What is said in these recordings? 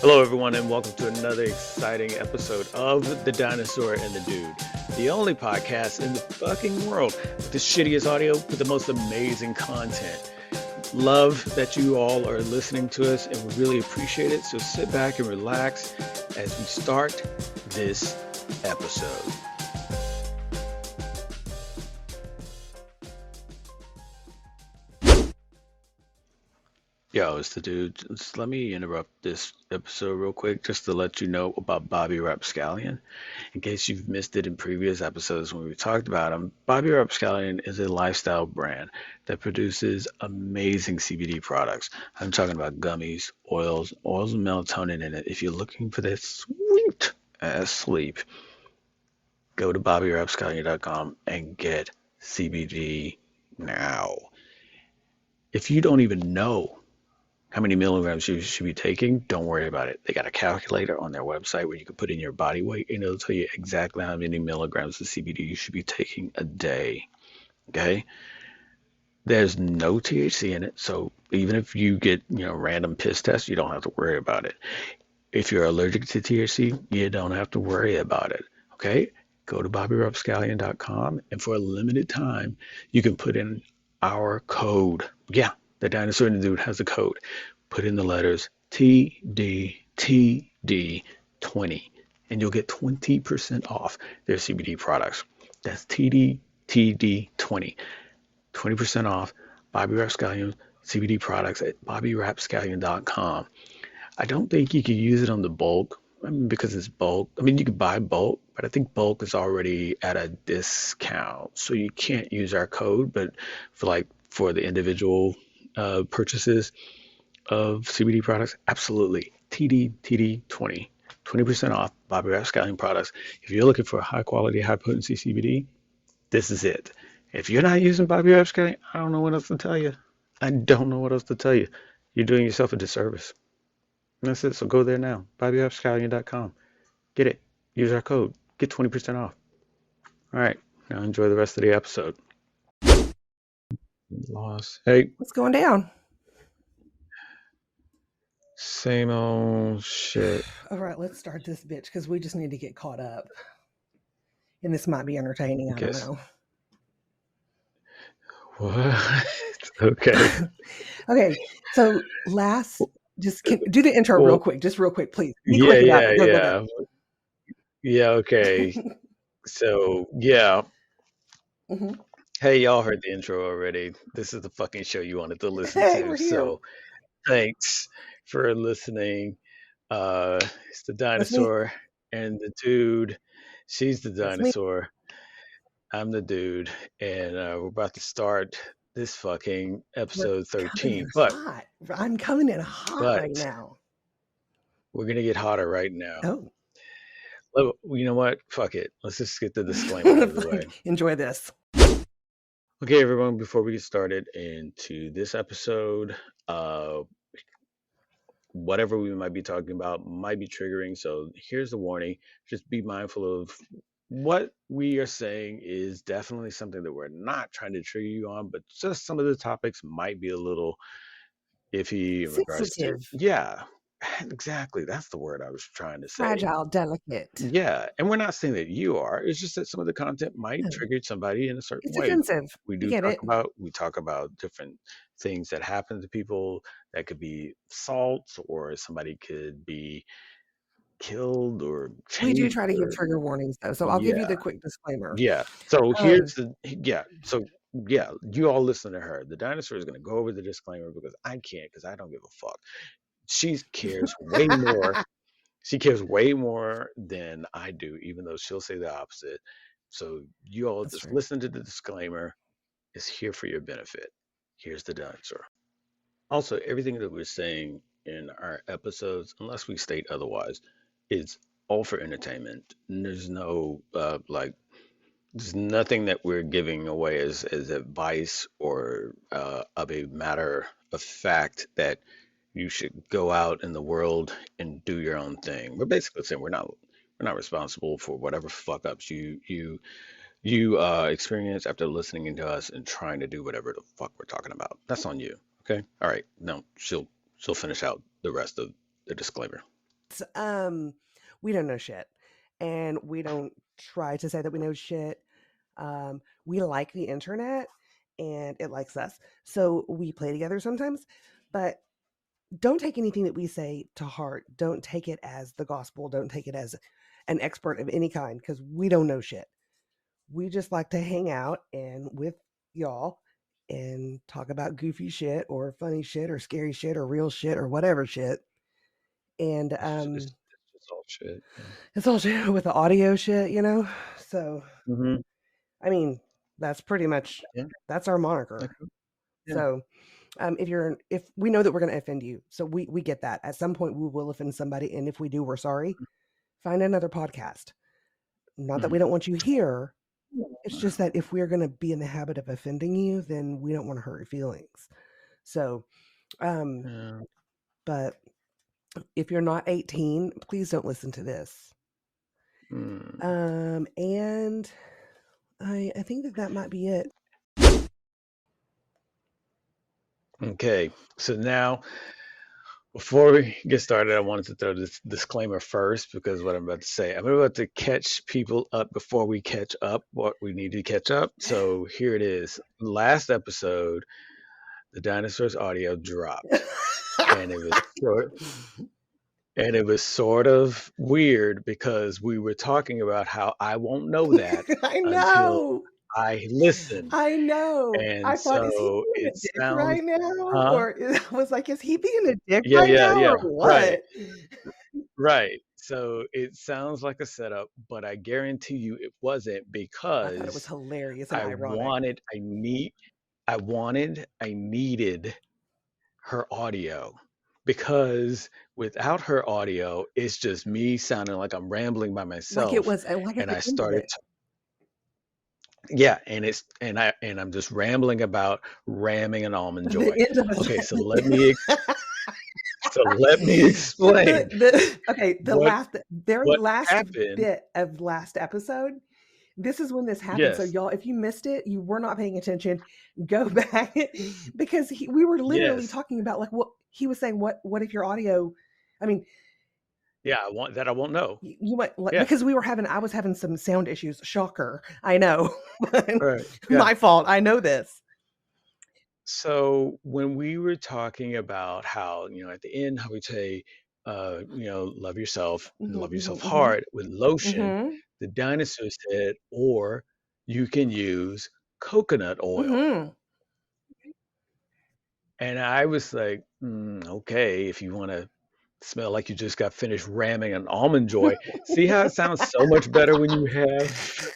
Hello, everyone, and welcome to another exciting episode of The Dinosaur and the Dude, the only podcast in the fucking world with the shittiest audio with the most amazing content. Love that you all are listening to us, and we really appreciate it. So sit back and relax as we start this episode. Yo, it's the dude. Just let me interrupt this episode real quick just to let you know about Bobby Rapscallion. In case you've missed it in previous episodes when we talked about him, Bobby Rapscallion is a lifestyle brand that produces amazing CBD products. I'm talking about gummies, oils with melatonin in it. If you're looking for that sweet ass sleep, go to BobbyRapscallion.com and get CBD now. If you don't even know how many milligrams you should be taking, don't worry about it. They got a calculator on their website where you can put in your body weight and it'll tell you exactly how many milligrams of CBD you should be taking a day. Okay? There's no THC in it, so even if you get, random piss tests, you don't have to worry about it. If you're allergic to THC, you don't have to worry about it. Okay? Go to BobbyRapscallion.com and for a limited time, you can put in our code. Yeah, the Dinosaur and the Dude has a code. Put in the letters TDTD20 and you'll get 20% off their CBD products. That's TDTD20. 20% off Bobby Rapscallion CBD products at BobbyRapscallion.com. I don't think you can use it on the bulk. Because it's bulk. You can buy bulk, but I think bulk is already at a discount. So you can't use our code, but for the individual purchases of CBD products, absolutely. TDTD20. 20% off Bobby Rapscallion products. If you're looking for high quality, high potency CBD, this is it. If you're not using Bobby Rapscallion, I don't know what else to tell you. I don't know what else to tell you. You're doing yourself a disservice. And that's it. So go there now. BobbyRapscallion.com. Get it. Use our code. Get 20% off. All right. Now enjoy the rest of the episode. Lost. Hey. What's going down? Same old shit. All right, let's start this bitch because we just need to get caught up. And this might be entertaining. I don't know. What? Okay. Okay. So do the intro real quick. Just real quick, please. Be quick about it. Go. Yeah, okay. So, yeah. Mm-hmm. Hey, y'all heard the intro already. This is the fucking show you wanted to listen to. So, thanks for listening. It's the Dinosaur and the Dude. She's the dinosaur. I'm the dude. And we're about to start this fucking episode 13. But I'm coming in hot right now. We're going to get hotter right now. Oh. You know what? Fuck it. Let's just get the disclaimer out of the way. Enjoy this. Okay, everyone, before we get started into this episode, whatever we might be talking about might be triggering. So here's the warning. Just be mindful of what we are saying is definitely something that we're not trying to trigger you on, but just some of the topics might be a little iffy in regards to. Yeah, exactly. That's the word I was trying to say. Fragile, delicate. Yeah, and we're not saying that you are. It's just that some of the content might trigger somebody in a certain way. Offensive. We talk about different things that happen to people. That could be assaults, or somebody could be killed or we do try to give trigger warnings though, so I'll give you the quick disclaimer. Yeah, so here's you all listen to her. The dinosaur is going to go over the disclaimer because I can't, because I don't give a fuck. She cares way more. She cares way more than I do, even though she'll say the opposite. So you all just listen to the disclaimer. It's here for your benefit. Here's the dinosaur. Also, everything that we're saying in our episodes, unless we state otherwise, is all for entertainment. And there's no there's nothing that we're giving away as advice or of a matter of fact that you should go out in the world and do your own thing. We're basically saying we're not responsible for whatever fuck ups you experience after listening to us and trying to do whatever the fuck we're talking about. That's on you. Okay. All right. Now she'll finish out the rest of the disclaimer. We don't know shit, and we don't try to say that we know shit. We like the internet, and it likes us, so we play together sometimes. But don't take anything that we say to heart. Don't take it as the gospel. Don't take it as an expert of any kind, because we don't know shit. We just like to hang out and with y'all and talk about goofy shit or funny shit or scary shit or real shit or whatever shit. And It's just all shit. Yeah. it's all shit with the audio shit, you know? So, Mm-hmm. I mean, that's pretty much Yeah. that's our moniker. Okay. Yeah. So, if we know that we're going to offend you, so we get that. At some point, we will offend somebody, and if we do, we're sorry. Find another podcast. Not that we don't want you here. It's just that if we're going to be in the habit of offending you, then we don't want to hurt your feelings. So, um, Yeah. but if you're not 18, please don't listen to this. Mm. And I think that might be it. Okay. So now, before we get started, I wanted to throw this disclaimer first because what I'm about to say, I'm about to catch people up before we catch up what we need to catch up. So here it is. Last episode, the dinosaurs audio dropped, and it was sort of weird because we were talking about how I won't know that I until know. I listen. I know. And I thought, is he so being it a dick sounds, right now? huh? Or I was like, is he being a dick Yeah, right yeah, now or yeah. Right. what? Right. So it sounds like a setup, but I guarantee you it wasn't I thought it was because hilarious and I ironic. wanted, I need, I needed her audio because without her audio, it's just me sounding like I'm rambling by Like it myself. was like at And the I end of started, it. yeah, and I'm just rambling about ramming an almond The joy. end of a Okay, sentence. so let me explain The what last very what last happened. bit of last episode. This is when this happened. So Yes, y'all, if you missed it, you were not paying attention. Go back because we were literally yes. talking about like what he was saying. What if your audio? I mean, Yeah, I won't know. you might like, Yeah. because I was having some sound issues. Shocker, I know. Right. Yeah. My fault. I know this. So when we were talking about how, at the end, how we say, Hmm, love hmm, yourself hmm, hard with lotion, hmm, the dinosaur said, or you can use coconut oil. hmm. And I was like, okay, if you want to smell like you just got finished ramming an almond joy, see how it sounds so much better when you have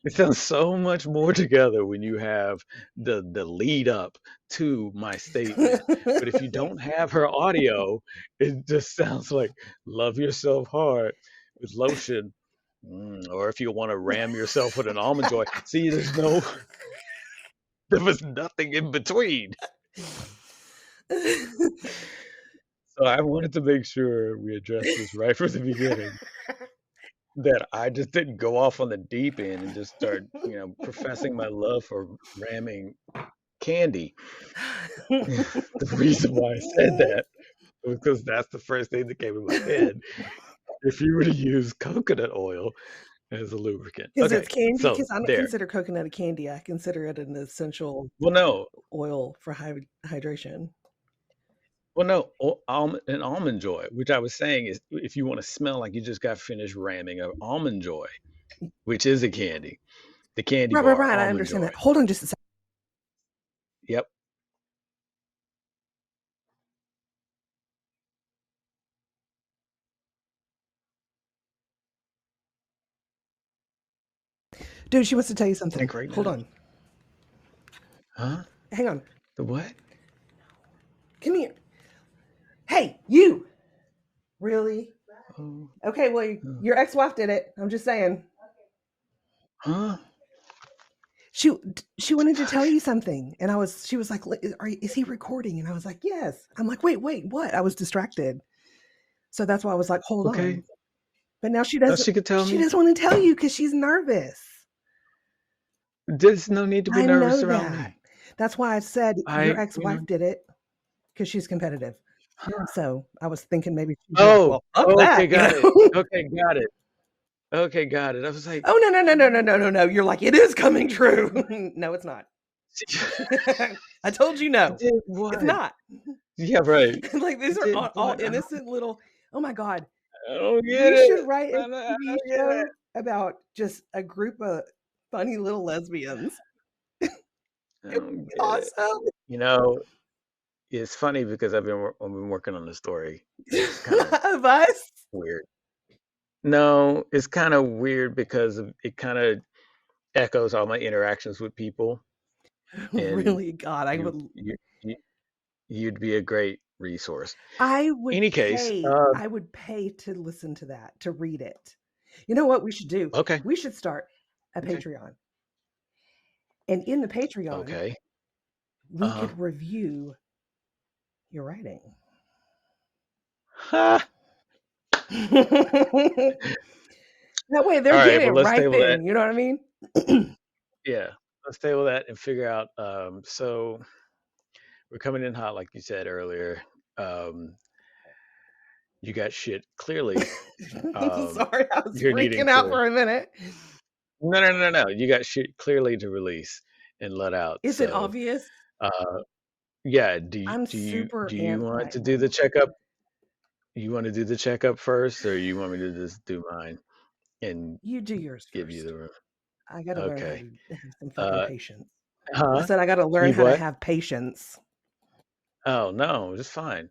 it sounds so much more together when you have the lead up to my statement. But if you don't have her audio, it just sounds like love yourself hard with lotion. Or if you want to ram yourself with an almond joy. See, there was nothing in between. So I wanted to make sure we addressed this right from the beginning. That I just didn't go off on the deep end and just start, professing my love for ramming candy. The reason why I said that was because that's the first thing that came in my head. If you were to use coconut oil as a lubricant. Because it's Okay, candy. so Because I don't there. consider coconut a candy. I consider it an essential Well, no, oil for hydration. an almond joy, which I was saying is if you want to smell like you just got finished ramming an almond joy, which is a candy, the candy Right, right, bar, right. I almond understand joy. that. Hold on just a second. Yep. Dude, she wants to tell you something. Like right Hold now. on. Huh? Hang on. The what? Come here. Hey, you. Really? Oh, Okay, well, oh. your ex-wife did it. I'm just saying. Huh? She she wanted to tell you something, and she was like, is he recording? And I was like, yes. I'm like, wait, what? I was distracted, so that's why I was like, hold Okay. on. But now Oh, she could tell she me. doesn't want to tell you because she's nervous. There's no need to be I know nervous around that. me. That's why I said your I, ex-wife did it because she's competitive. So I was thinking maybe she'd be like, Oh, well, fuck okay, that, you got it. know? Okay, got it. Okay, got it. I was like, Oh, no, no, no, no, no, no, no, no. You're like, it is coming true. No, it's not. I told you it no. did It's what? not. Yeah, right. Like these It are did all what? innocent little. Oh my god, I don't get we should it. write a I TV don't get it. show about just a group of funny little lesbians. I It don't would be get it. awesome. You know, it's funny because I've been working on the story that's kind of Of us. weird. No, it's kind of weird because it kind of echoes all my interactions with people, and Really, God, I you would. you, you you'd be a great resource. I would Any case, pay. I would pay to listen to that, to read it. You know what we should do? okay, We should start a okay, Patreon, and in the Patreon, okay. we Uh-huh. could review your writing. Ha! That way, All they're right, getting well, it let's right table that. then. You know what I mean? Yeah, let's table that and figure out. So we're coming in hot, like you said earlier. Um, you got shit clearly. Sorry, I was You're needing freaking out to. for a minute. No, no, no, no. You got shit clearly to release and let out. Is it So, obvious? uh, yeah. I'm super Do you want anti. to do the checkup? You want to do the checkup first, or you want me to just do mine and You do yours give you first. the room? I got to learn how Okay. to have some fucking Uh, patience. I huh? said I got to learn You how to what? have patience. Oh no, just fine.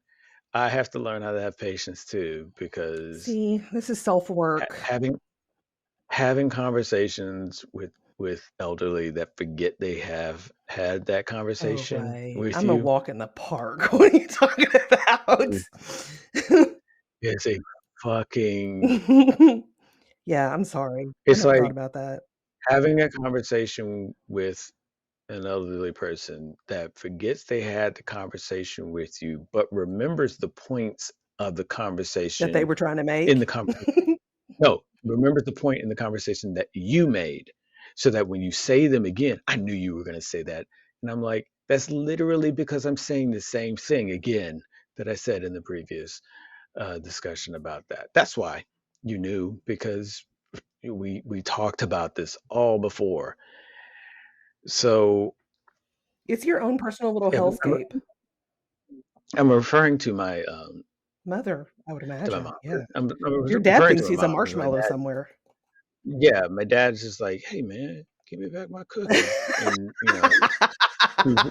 I have to learn how to have patience too because See, this is self work. having conversations with elderly that forget they have had that Oh, conversation right. with I'm a you walk in the park. What are you talking about? is is a fucking. Yeah, I'm sorry. I It's never thought like about that. having a conversation with an elderly person that forgets they had the conversation with you, but remembers the points of the That they conversation were trying to in the make. conversation. No, remembers the point in the conversation that you made, so that when you say them again, I knew you were going to say that. And I'm like, that's literally because I'm saying the same thing again that I said in the previous discussion about that. That's why you knew, because we talked about this all before. So It's your own personal little I'm, hellscape. I'm referring Mother, I would to my imagine. mom. Yeah. I'm Your dad referring thinks to my he's a mom because my marshmallow dad. somewhere. Yeah, my dad's just like, hey man, give me back my cookie, and he's,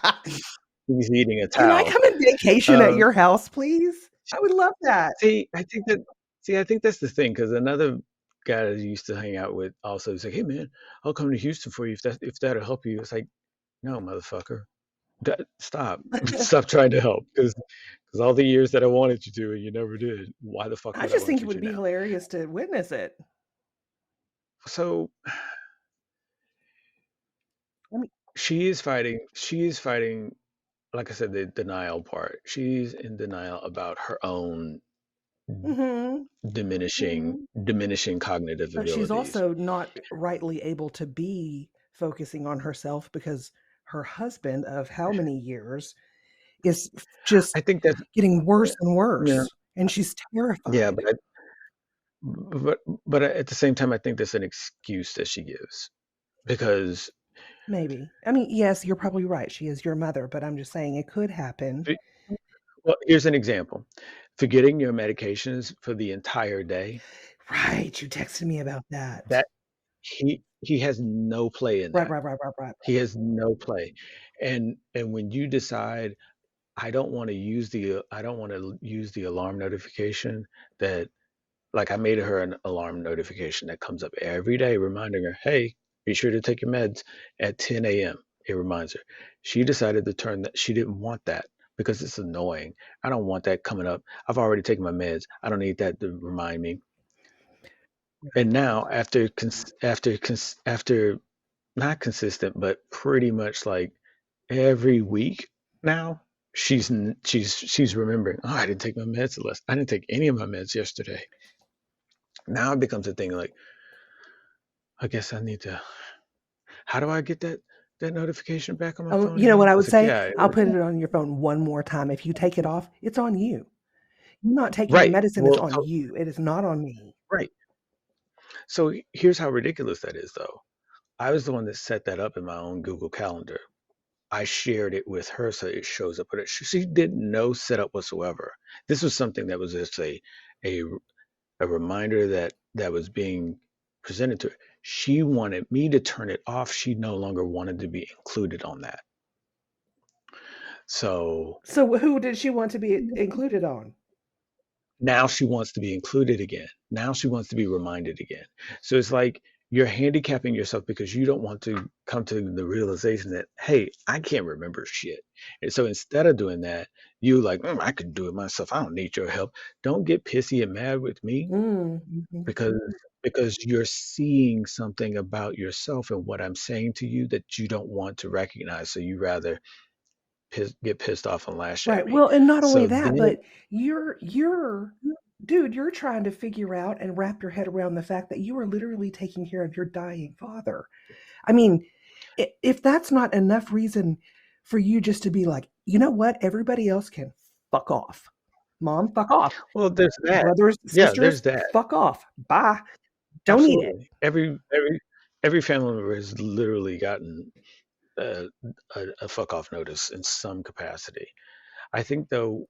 he's eating a Can I towel. come and vacation at Um, your house, please? I would love that. see, I think that's the thing, because another guy that I used to hang out with also was like, hey man, I'll come to Houston for you if that'll help you. It's like, no, motherfucker, stop, stop trying to help, because all the years that I wanted you to and you never did. Why the fuck I would I just think want it you would to be now? hilarious to witness it. So I mean, she is fighting. She is fighting. Like I said, the denial part. She's in denial about her own mhm, mhm. diminishing cognitive But she's abilities. also not rightly able to be focusing on herself because her husband of how many years is just I think that's getting worse and yeah, worse, and she's yeah, terrified. but at the same time, I think that's an excuse that she gives because Maybe. I mean, yes, you're probably right. She is your mother, but I'm just saying it could happen. f- well, here's an example: forgetting your medications for the entire day. Right, you texted me about that. That he has no play in Right, that. right, right, right, right. He has no play, and when you decide I don't want to use the alarm notification that, like, I made her an alarm notification that comes up every day reminding her, "Hey, be sure to take your meds at 10 a.m." It reminds her. She decided to turn that. She didn't want that because it's annoying. I don't want that coming up. I've already taken my meds. I don't need that to remind me. And Right. now, after not consistent, but pretty much like every week now, she's remembering. Oh, I didn't take my meds last. I didn't take any of my meds yesterday. Now it becomes a thing like, I guess I need to. How do I get that notification back on my Oh, phone you know what again? I I would was like, say? yeah, I'll put it on your phone one more time. If you take it off, it's on you. I'm not taking the Right. medicine, it's Well, on so you. It is not on me. right. So here's how ridiculous that is, though. I was the one that set that up in my own Google Calendar. I shared it with her so it shows up, but she did no setup whatsoever. This was something that was just a a reminder that was being presented to her. She wanted me to turn it off. She no longer wanted to be included on that. So So who did she want to be included on? now she wants to be included again. Now she wants to be reminded again. So it's like you're handicapping yourself because you don't want to come to the realization that, hey, I can't remember shit. And so instead of doing that, you like, I can do it myself. I don't need your help. Don't get pissy and mad with me Mhm. because you're seeing something about yourself and what I'm saying to you that you don't want to recognize. So you rather get pissed off and lash at Right. me. Well, and not only So that, then, but you're dude, you're trying to figure out and wrap your head around the fact that you are literally taking care of your dying father. I mean, if that's not enough reason for you just to be like, you know what, everybody else can fuck off. Mom, fuck off. well, there's that. Brothers, Yeah, sisters, there's that. fuck off. Bye. Don't need it. Absolutely. Every family member has literally gotten a, a fuck off notice in some capacity. I think though,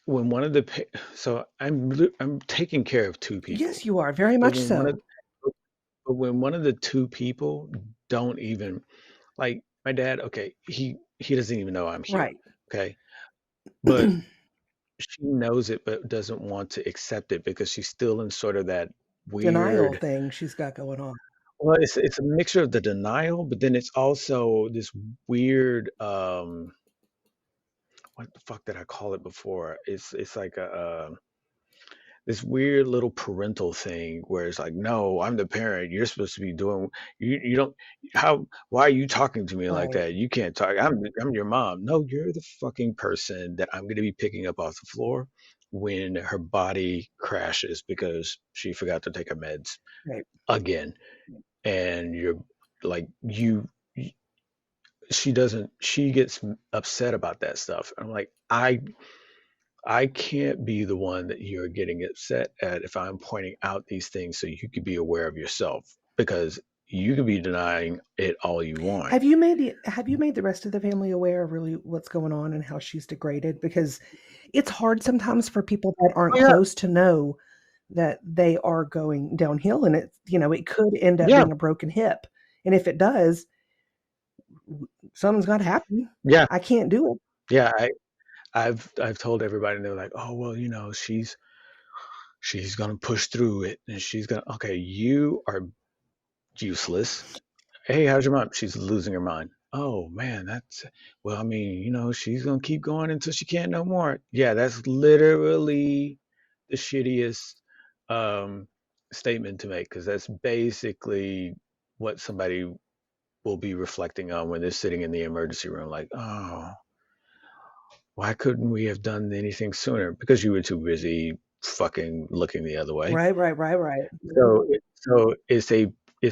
when one of the so I'm taking care of two Yes, people, you are very but much when one of so. when one of the two people don't even like my dad, okay, he doesn't even know I'm here, Right. okay, but she knows it, but doesn't want to accept it because she's still in sort of that Denial weird. thing she's got going on. Well, it's a mixture of the denial, but then it's also this weird what the fuck did I call it before? It's like a this weird little parental thing where it's like, no, I'm the parent. You're supposed to be doing you don't how why are you talking to me like Right. that? You can't talk. I'm your mom. No, you're the fucking person that I'm gonna be picking up off the floor when her body crashes because she forgot to take her meds Right. again. And you're like she doesn't she gets upset about that stuff. I'm like, I can't be the one that you're getting upset at if I'm pointing out these things so you could be aware of yourself because you could be denying it all you want. Have you made the rest of the family aware of really what's going on and how she's degraded? Because it's hard sometimes for people that aren't Oh yeah, close to know that they are going downhill, and it could end up yeah, being a broken hip. And if it does, something's got to happen. yeah, I can't do it. yeah. I've told everybody and they're like, oh well, she's gonna push through it and she's gonna okay, you are useless. Hey, how's your mom? She's losing her mind. Oh man, that's well, I mean, she's gonna keep going until she can't no more. Yeah, that's literally the shittiest um statement to make because that's basically what somebody will be reflecting on when they're sitting in the emergency room, like, oh, why couldn't we have done anything sooner? Because you were too busy fucking looking the other way. Right, right, right, right. So it's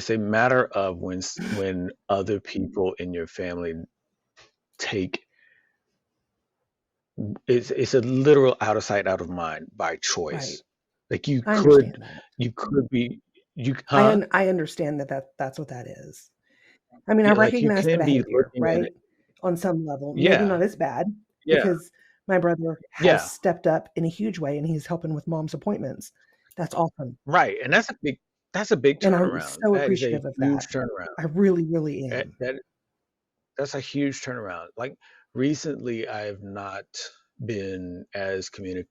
a matter of when other people in your family take it's a literal out of sight, out of mind by Right. choice. Like you I could understand that. you could be you huh? I understand that's what that is. I mean, I Yeah, like you recognize the can be behavior, looking at right? it. On some level, maybe Yeah, not as bad yeah, because my brother has yeah, stepped up in a huge way and he's helping with mom's appointments. That's awesome. right. And that's a big And I'm turnaround. so That is a appreciative of huge that. turnaround. I really, really That, am. that that's a huge turnaround. Like recently, I've not been as communicative.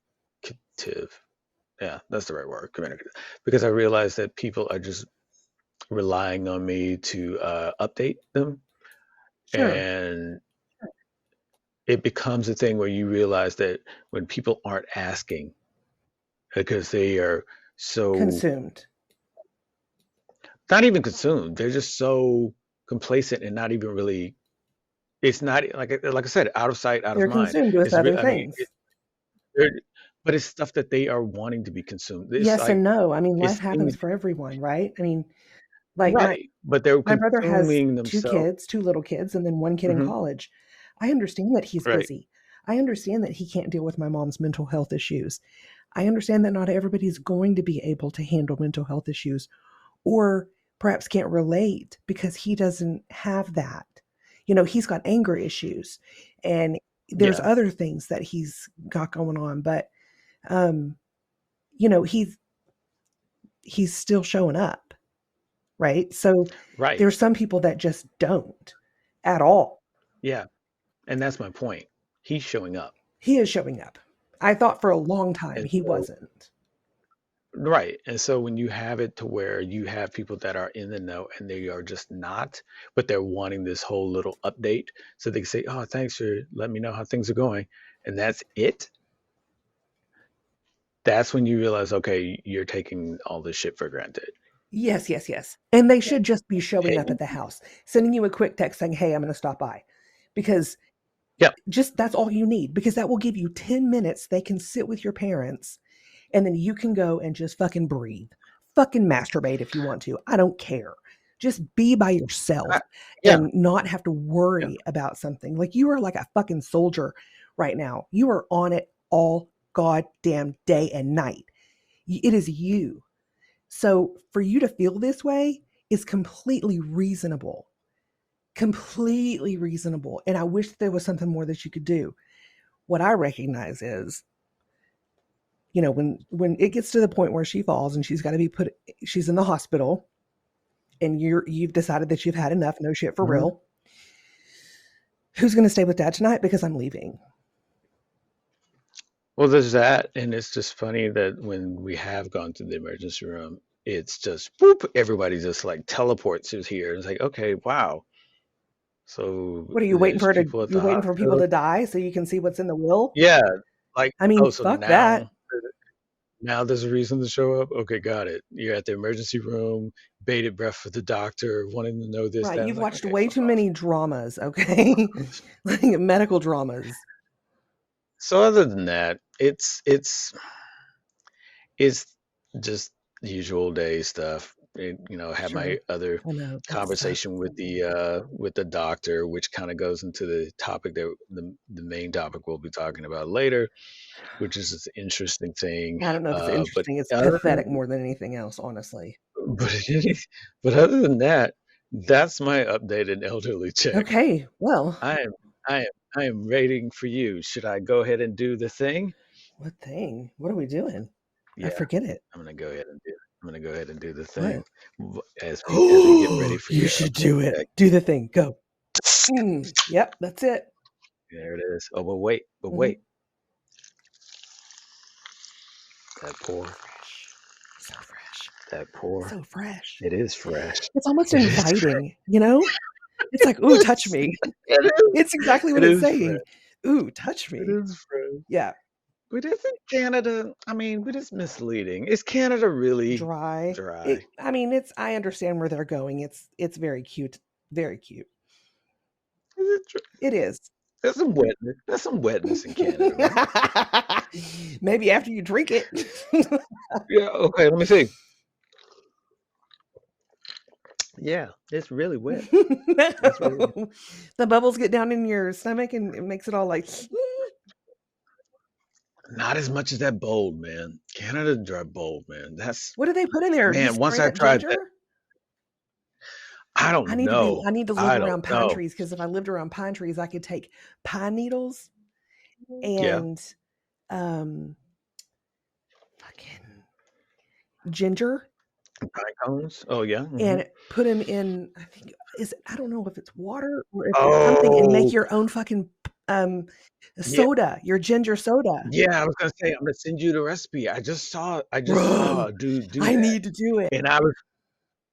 Yeah, that's the right word, communicative, because I realize that people are just relying on me to update them, Sure. and it becomes a thing where you realize that when people aren't asking because they are so Consumed. not even consumed, they're just so complacent and not even really. It's not like I said, out of sight, out of They're mind. consumed with It's real. other I mean, things. They're but it's stuff that they are wanting to be consumed. It's Yes and like no. I mean, life it's happens things for everyone, right? I mean, like right, but they're my brother has consuming 2 themselves. kids, 2 little kids, and then 1 kid in Mhm, college. I understand that he's right. busy. I understand that he can't deal with my mom's mental health issues. I understand that not everybody's going to be able to handle mental health issues or perhaps can't relate because he doesn't have that. He's got anger issues and there's Yeah. other things that he's got going on, but um, you know, he's still showing up, right? So Right. there's some people that just don't at all. Yeah. And that's my point. He's showing up. He is showing up. I thought for a long time And he so, wasn't. right. And so when you have it to where you have people that are in the know and they are just not, but they're wanting this whole little update. So they can say, oh, thanks for letting me know how things are going. And that's it. That's when you realize, okay, you're taking all this shit for granted. Yes, yes, yes. And they should just be showing Hey, up at the house, sending you a quick text saying, "Hey, I'm going to stop by." Because yeah, just that's all you need because that will give you 10 minutes they can sit with your parents and then you can go and just fucking breathe. Fucking masturbate if you want to. I don't care. Just be by yourself I, yeah, and not have to yeah. worry about something. Like you are like a fucking soldier right now. You are on it all goddamn day and night. It is you. So for you to feel this way is completely reasonable. Completely reasonable. And I wish there was something more that you could do. What I recognize is, when it gets to the point where she falls and she's in the hospital and you've decided that you've had enough, no shit for Mhm. real. Who's going to stay with dad tonight? Because I'm leaving. Well, there's that, and it's just funny that when we have gone to the emergency room, it's just boop, everybody just like teleports is here. It's like, okay, wow. So What are you waiting there's for people at you the waiting for people hospital. to die so you can see what's in the will? Yeah, like, I mean, oh, so fuck that. now there's a reason to show up. Okay, got it. You're at the emergency room, bated breath for the doctor, wanting to know this, Right, that. I you've was like, watched okay, way fuck too off. many dramas, okay? Like medical dramas. So other than that, it's just the usual day stuff. Had my Sure. other I know, that conversation sucks. with the doctor, which kind of goes into the topic that the main topic we'll be talking about later, which is this interesting thing. I don't know if it's But interesting, it's other pathetic more than anything else, honestly. but but other than that, that's my updated elderly check. Okay, well, I am I am I am waiting for you. Should I go ahead and do the thing? what thing? What are we doing? I Yeah. forget it. I'm gonna go ahead and do the thing What? as we get ready Oh, for you your should update do it. check. Do the thing. Go. Yep, that's it. There it is. Oh, but Mhm. wait, that pour, Fresh. So fresh. that pour. So fresh. It is fresh. It's almost It is inviting, you know? It's like, "Ooh, touch fresh. me." It is. It's exactly what It it's is fresh. saying. "Ooh, touch It me." is fresh. Yeah. But isn't Canada? I mean, but it's misleading. Is Canada really Dry. dry? I mean, I understand where they're going. It's very cute. Very cute. Is it? It is. There's some wetness. There's some wetness in Canada, right? Maybe after you drink it. Yeah. Okay. Let me see. Yeah, it's really wet. It's really The bubbles get down in your stomach and it makes it all like not as much as that bold, man. Canada dry bold, man. That's what do they put in there? man. Just Once straight I up tried that, ginger? I don't know. I need to live I don't around pine know. trees because if I lived around pine trees, I could take pine needles Yeah, and um fucking ginger pine cones. Oh yeah. and put them in. I don't know if it's water or if it's something, and make Oh your own fucking um yeah, soda, your ginger soda. yeah. I was gonna say I'm gonna send you the recipe. I just saw Bro, a dude do I that, need to do it. and I'm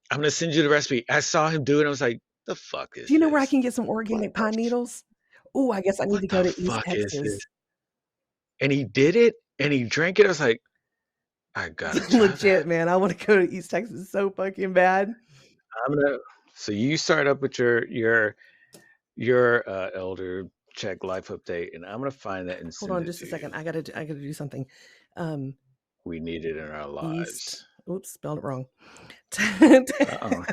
gonna send you the recipe. I saw him do it. And I was like, the fuck Do is you know where I this? can get some organic pine needles? Oh, I guess I need What to go the to East fuck is this? Texas. And he did it, and he drank it. I was like, I gotta try Legit, that. man. I want to go to East Texas so fucking bad. I'm gonna. So you start up with your elder check life update, and I'm gonna find that and Hold send on it just to a you. second. I gotta do something. Um, We need it in our East. lives. Oops, spelled it wrong. I Uh-oh.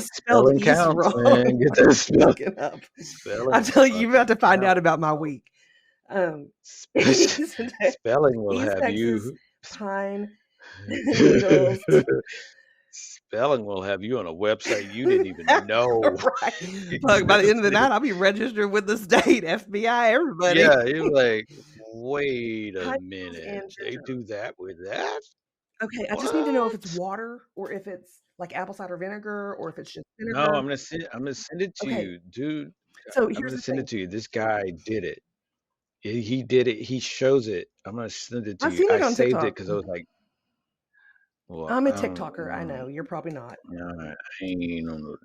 spelled Spelling East counts, wrong. man. Get that spell. Fucking up. I'm Spelling telling you, you're about fucking to find out count. about my week. East, Spelling will East have Texas you. pine needles. Spelling will have you on a website you didn't even know Right. Fuck, by the end of the night, I'll be registered with the state, FBI, everybody. Yeah, you're like, wait a Pine needles minute. and They ginger. do that with that? Okay, I just need to know if it's What? water or if it's like apple cider vinegar or if it's just No, vinegar. I'm gonna send it to Okay, you, dude. so I'm here's gonna the send thing. it to you. This guy did it. He did it. He shows it. I'm gonna send it to I've you. seen I it on saved it TikTok. because I was like, well, I'm a I don't, TikToker. I know you're probably not. I ain't on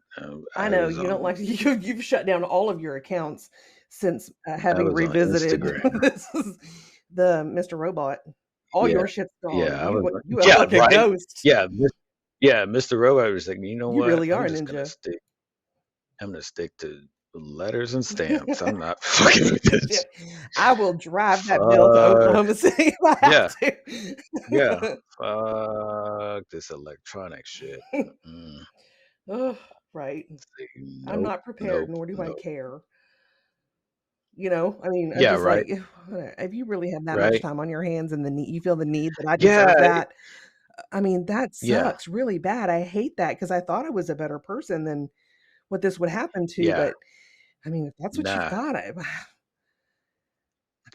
I I know was you don't on like you've shut down all of your accounts since I having was on revisited Instagram. this is the Mr. Robot. All Yeah, your shit's gone. yeah, I was You have yeah, like a right. ghost. Yeah, yeah, Mr. Robot was like, you know You what? really are a ninja. I'm gonna stick to letters and stamps. I'm not fucking with this. I will drive that bill to Fuck. Oklahoma City if I have Yeah, yeah. to. Fuck this electronic shit. Mm-mm. Oh, right. I'm Nope, not prepared, nope, nor do I nope. care. You know, I mean, I'm Yeah, just right, like, if you really have that much right. time on your hands and you feel the need that I Yeah, deserve that, I mean, that yeah, sucks really bad. I hate that because I thought I was a better person than what this would happen to. yeah. But I mean, if that's what you've Nah. got,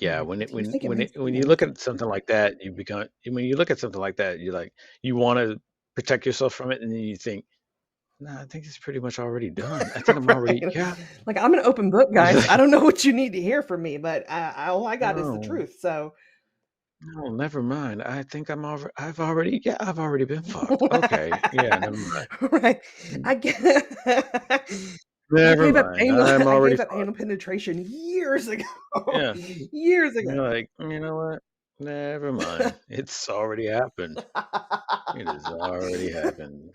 Yeah, when do you think it makes when you sense? look at something like that, you become when you look at something like that, you're like you want to protect yourself from it, and then you think, nah, I think it's pretty much already done. I think I'm already, Right? yeah. Like I'm an open book, You're guys. I like, don't know what you need to hear from me, but all I got is the no, truth. So, no, never mind. I think I've already, yeah, I've already been fucked. Okay, yeah, never mind. right, I get. I Never gave up mind. anal. I'm I already gave up fucked. anal penetration years ago. Yeah. Years ago. You're like, you know what? Never mind. It's already happened. It has already happened.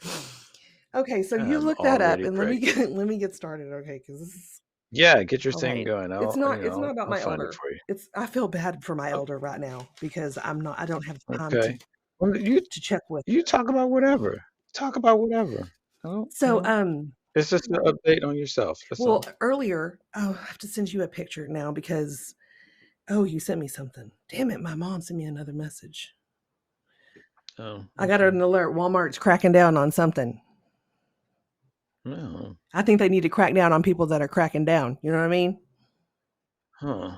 Okay, so you I'm look that up already and pregnant. let me get started, okay? Because this is Yeah, get your thing okay. going. It's not about I'll my find it elder. for you. It's I feel bad for my elder right now because I don't have time Okay. Well, to check with you her. talk about whatever. Talk about whatever. Oh, So it's just an update on yourself. That's well all. earlier, oh, I have to send you a picture now because oh, you sent me something. Damn it, my mom sent me another message. Oh, I got okay. an alert. Walmart's cracking down on something. No. I think they need to crack down on people that are cracking down. You know what I mean? Huh.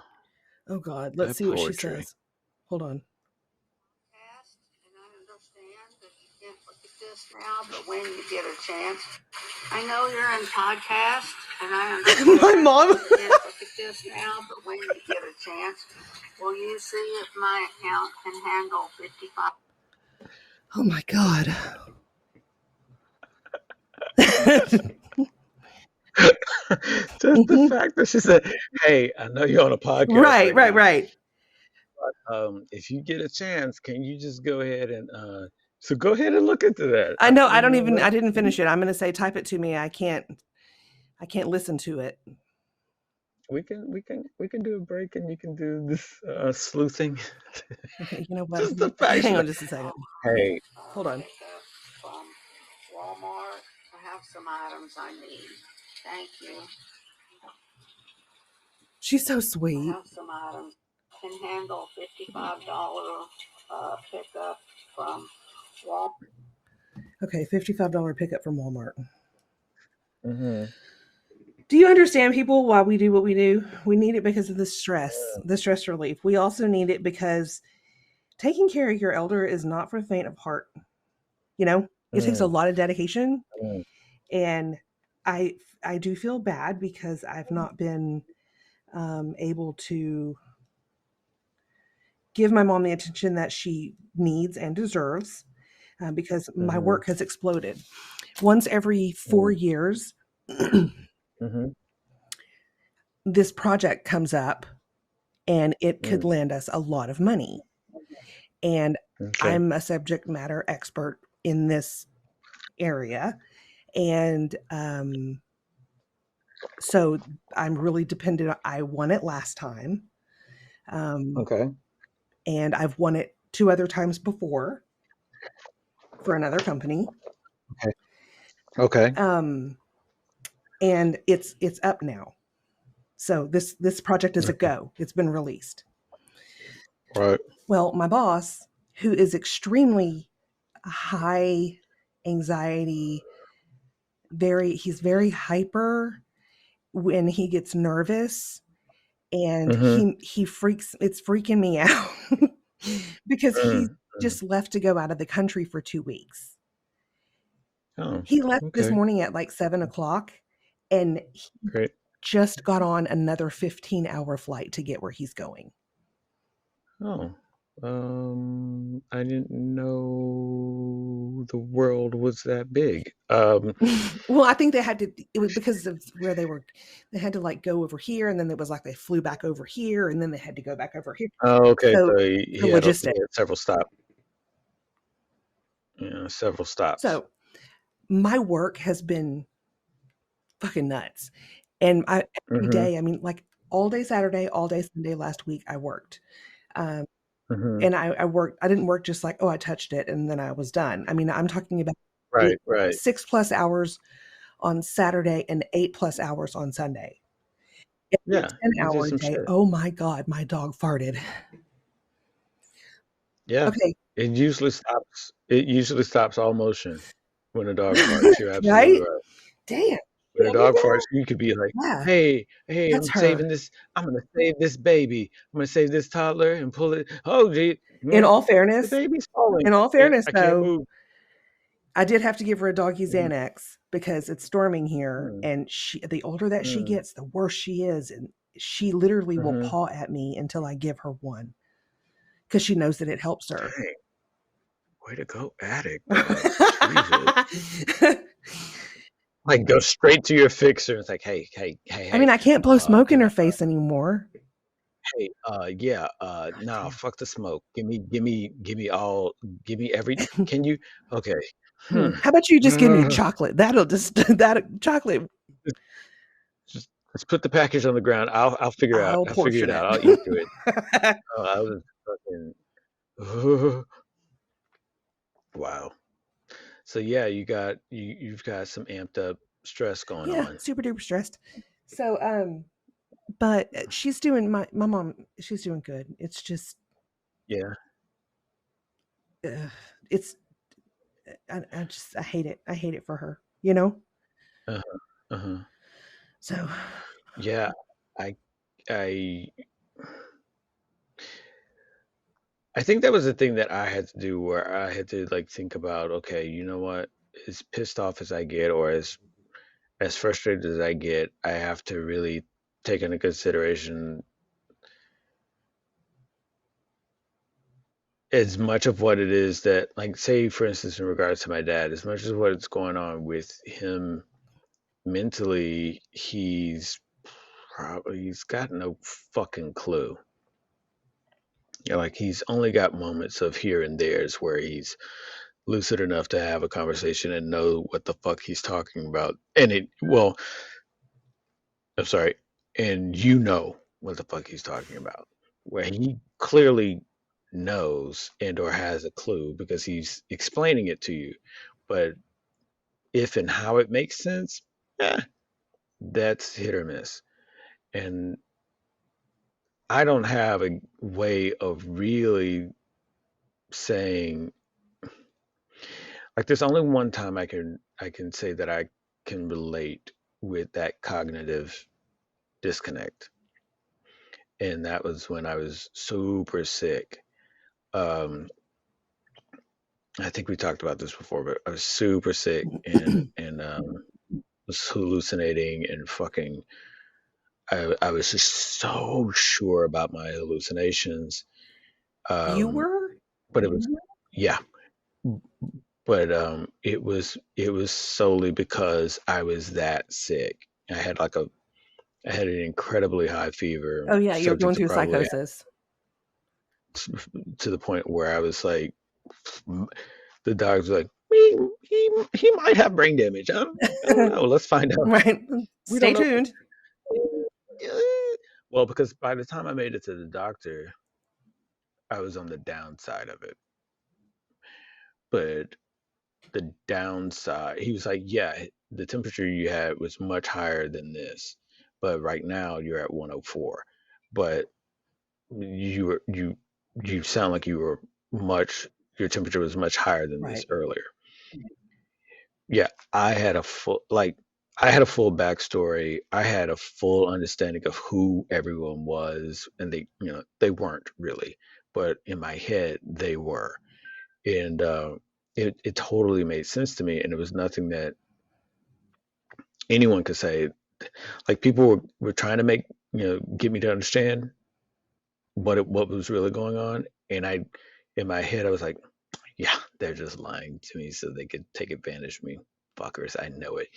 Oh God, let's That see what she poetry. says. Hold on. And I understand that you can't look at this now, but when you get a chance, I know you're in podcast, and I My understand mom. that you can't look at this now, but when you get a chance, will you see if my account can handle 55? Oh my God. Just the fact that she said, "Hey, I know you're on a podcast Right, right right, now. right. If you get a chance, can you just go ahead and so go ahead and look into that. I know. You know I what? didn't finish it. I'm going to say, type it to me. I can't listen to it. We can do a break and you can do this sleuthing. Okay. You know what? Just the fact Hang she's on like, just a second. hey, Hold on. From Walmart. I have some items I need. Thank you. She's so I sweet. have some items. Can handle $55 pickup from Walmart. Okay. $55 pickup from Walmart. mm-hmm, Do you understand, people, why we do what we do? We need it because of the stress relief. We also need it because taking care of your elder is not for the faint of heart. You know, it takes a mm, lot of dedication, mm, and I I do feel bad because I've not been able to give my mom the attention that she needs and deserves because my mm-hmm, work has exploded. Once every four mm, years, mm-hmm, this project comes up and it could mm, land us a lot of money. And okay, I'm a subject matter expert in this area. And so I'm really dependent. I won it last time. Um, okay, and I've won it two other times before for another company. okay, Um, and it's up now. So this project is a go. It's been released. Right. Well, my boss, who is extremely high anxiety, he's very hyper when he gets nervous, and Mm-hmm. he freaks it's freaking me out because he's Mm-hmm. just left to go out of the country for 2 weeks. Oh, He left this okay. morning at like 7 o'clock, and he Great. just got on another 15-hour flight to get where he's going. Oh, I didn't know the world was that big. Well, I think they had to, it was because of where they had to like go over here, and then it was like they flew back over here, and then they had to go back over here. Oh, okay. So So for logistics. he had several stops. Yeah, several stops. So my work has been fucking nuts. And every Mm-hmm. day, I mean, like all day Saturday, all day Sunday last week, I worked. Um, Mm-hmm. and I worked, I didn't work just like, oh, I touched it and then I was done. I mean, I'm talking about Right, right. 6+ hours on Saturday and 8+ hours on Sunday. Every Yeah, 10 you did hour some day. shit. Oh my God, my dog farted. Yeah. Okay, It usually stops all motion when a dog farts. You're absolutely right? right. Damn. When a Oh dog farts, you could be like, yeah, hey, that's her. I'm gonna save this baby. I'm gonna save this toddler and pull it. Oh gee, In all the fairness, baby's falling. in all fairness I can't though, move. I did have to give her a doggy Mhm. Xanax because it's storming here, Mm, and the older that she mm, gets, the worse she is, and she literally will mhm. paw at me until I give her one because she knows that it helps her. Dang, way to go, addict dog. Jesus. Like go straight to your fixer. It's like, I mean, hey. I can't blow smoke in Can I her face anymore. Hey, yeah, nah, Damn. fuck the smoke. Give me every, can you, okay. Hmm. How about you just give me chocolate? That'll just that chocolate. Just let's put the package on the ground. I'll I'll figure it portion out. it. I'll eat through it. Oh, I was fucking, wow. So yeah, you've got some amped up stress going Yeah, on. super duper stressed. So, but she's doing my mom. She's doing good. It's just, Yeah. uh, it's I hate it. I hate it for her. You know. Uh-huh. Uh-huh. So, Yeah. I I I think that was the thing that I had to do where I had to like think about, okay, you know what? As pissed off as I get or as frustrated as I get, I have to really take into consideration as much of what it is that, like, say, for instance, in regards to my dad, as much as what's going on with him mentally, he's got no fucking clue. You know, like he's only got moments of here and there's where he's lucid enough to have a conversation and know what the fuck he's talking about. And I'm sorry, and you know what the fuck he's talking about. Where he clearly knows and or has a clue because he's explaining it to you. But if and how it makes sense, yeah, that's hit or miss. And I don't have a way of really saying like there's only one time I can say that I can relate with that cognitive disconnect. And that was when I was super sick. Um, I think we talked about this before, but I was super sick and was hallucinating and fucking. I was just so sure about my hallucinations. you Um, were. but it was yeah, but it was solely because I was that sick. I had like a I had an incredibly high fever, Oh yeah, you're subject going to through probably psychosis. to the point where I was like, the doctor's like, he might have brain damage. I don't know. Let's find out. Right. We don't Stay know. tuned. Well, because by the time I made it to the doctor, I was on the downside of it. But the downside, he was like, yeah, the temperature you had was much higher than this. but right now you're at 104. But you sound like you were much your temperature was much higher than this Right. earlier. Yeah, I had a full backstory. I had a full understanding of who everyone was, and they weren't really, but in my head they were, and it totally made sense to me, and it was nothing that anyone could say. Like people were trying to get me to understand what was really going on, and in my head I was like, yeah, they're just lying to me so they could take advantage of me, fuckers. I know it.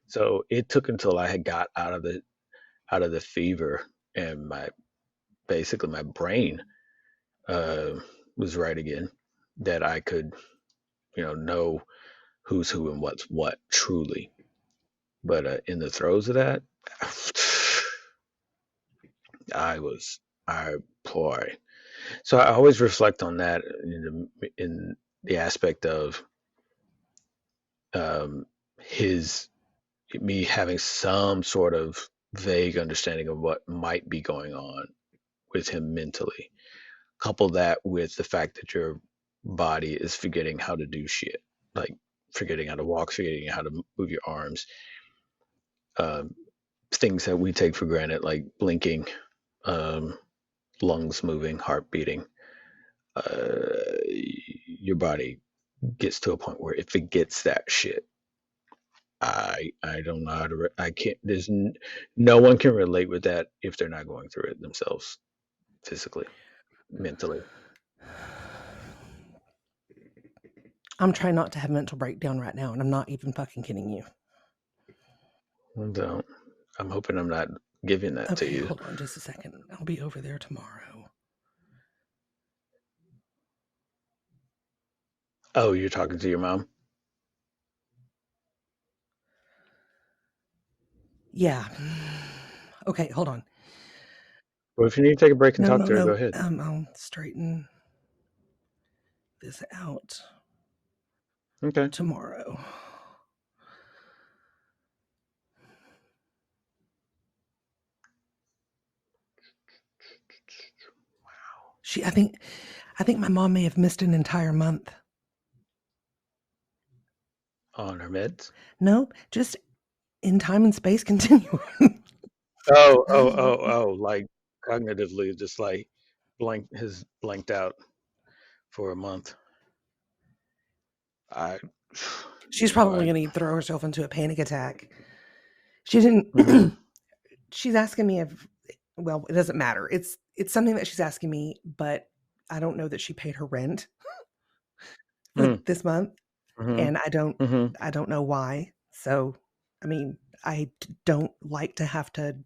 So it took until I had got out of the fever and my brain uh, was right again that I could know who's who and what's what truly. But in the throes of that, I was I boy. So I always reflect on that in the aspect of um, his me having some sort of vague understanding of what might be going on with him mentally. Couple that with the fact that your body is forgetting how to do shit, like forgetting how to walk, forgetting how to move your arms, um, things that we take for granted, like blinking, um, lungs moving, heart beating. Your body gets to a point where it forgets that shit. I don't know how to. I can't. No one can relate with that if they're not going through it themselves, physically, mentally. I'm trying not to have mental breakdown right now, and I'm not even fucking kidding you. Don't. I'm hoping I'm not giving that to Okay, you. hold on just a second. I'll be over there tomorrow. Oh, you're talking to your mom? Yeah. Okay, hold on. Well, if you need to take a break and No, talk no, to her, go no. ahead. I'll straighten this out Okay. tomorrow. I think my mom may have missed an entire month. On her meds? Nope, just in time and space continuum. Oh, like cognitively, just like has blanked out for a month. I, She's probably I, going to throw herself into a panic attack. She didn't. mm-hmm, She's asking me if. Well, it doesn't matter. It's something that she's asking me, but I don't know that she paid her rent for this month, mm-hmm, and mm-hmm. I don't know why. So, I mean, I don't like to have to,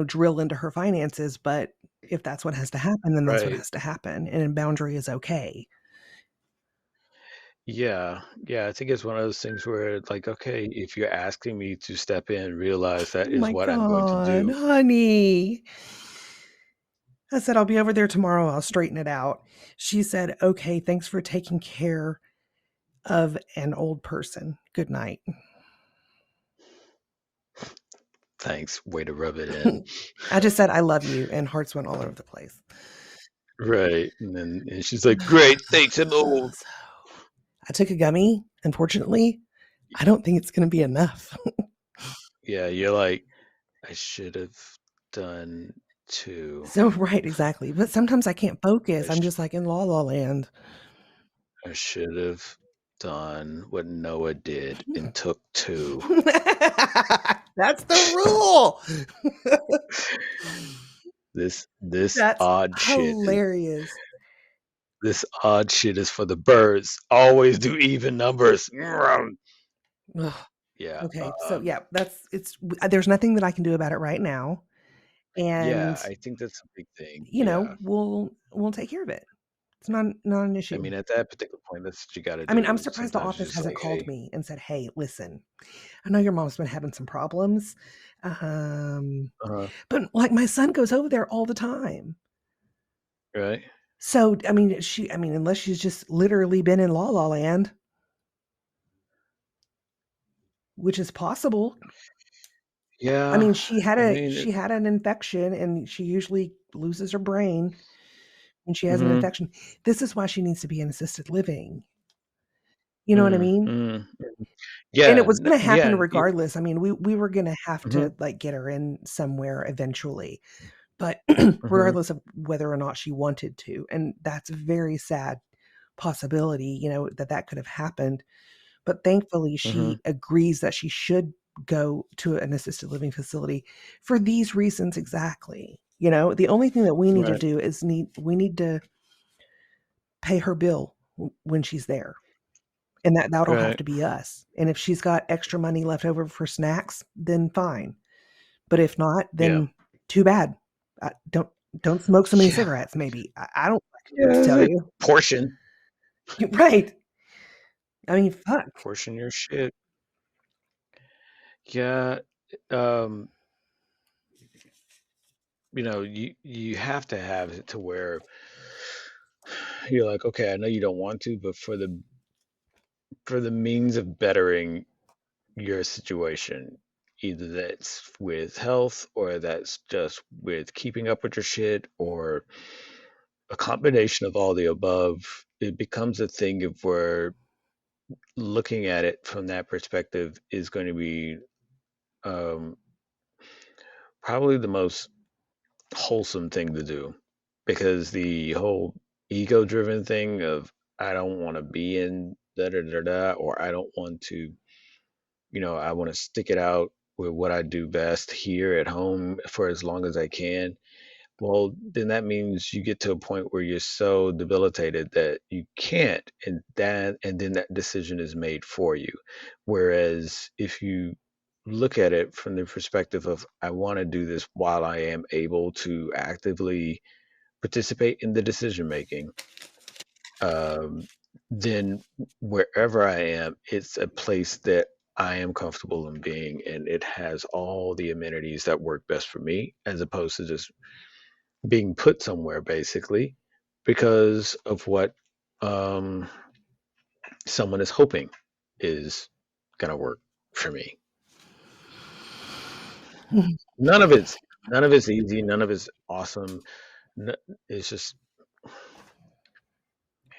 drill into her finances, but if that's what has to happen, then that's what Right. has to happen, and a boundary is okay. Yeah, yeah. I think it's one of those things where, like, okay, if you're asking me to step in, realize that Oh is my what I'm going to god, do. honey. I said, I'll be over there tomorrow. I'll straighten it out. She said, okay, thanks for taking care of an old person. Good night. Thanks. Way to rub it in. I just said, I love you. And hearts went all over the place. Right. And she's like, great, thanks, I'm old. So I took a gummy. Unfortunately, I don't think it's going to be enough. Yeah, you're like, I should have done two. So, right, exactly. But sometimes I can't focus. I, I'm sh- just like in la la land. I should have done what Noah did and took two. That's the rule. This That's odd shit is hilarious. this odd shit is for the birds. Always do even numbers. Ugh. Yeah. Okay, so yeah, there's nothing that I can do about it right now, Yeah, and I think that's a big thing. Yeah. we'll take care of it. It's not an I issue. mean, at that particular point, that's what you got to I mean, I'm do. surprised the Sometimes office you're just hasn't like, called hey, me and said, "Hey, listen, I know your mom's been having some problems, um, uh, but like my son goes over there all the time." right? So I mean, unless she's just literally been in La La Land, which is possible. I Yeah, mean, I mean, she had an infection, and she usually loses her brain when she has an hmm infection. This is why she needs to be in assisted living. You know what I mm, mean? mm. And it Yeah, was gonna yeah, happen regardless. I mean, we were gonna have hmm to, like, get her in somewhere eventually, but hmm regardless of whether or not she wanted to, and that's a very sad possibility, that that could have happened. But thankfully, hmm she agrees that she should go to an assisted living facility for these reasons exactly. The only thing that we need to right, do is we need to pay her bill when she's there. And that'll have right, to be us. And if she's got extra money left over for snacks, then fine. But if not, yeah, then too bad. Don't smoke so many yeah, cigarettes, maybe. I don't know what to yeah. tell Like you. portion, Right. I mean, fuck. portion your shit. Yeah, um, you have to have it to where you're like, okay, I know you don't want to, but for the means of bettering your situation, either that's with health or that's just with keeping up with your shit or a combination of all the above, it becomes a thing of where looking at it from that perspective is going to be um, probably the most wholesome thing to do because the whole ego driven thing of I don't want to be in da da da da or I don't want to, I want to stick it out with what I do best here at home for as long as I can. Well, then that means you get to a point where you're so debilitated that you can't, and then that decision is made for you. Whereas if you look at it from the perspective of I want to do this while I am able to actively participate in the decision making, um, then wherever I am, it's a place that I am comfortable in being, and it has all the amenities that work best for me, as opposed to just being put somewhere basically because of what um, someone is hoping is gonna work for me. None of it's none of it's easy. None of it's awesome. No, it's just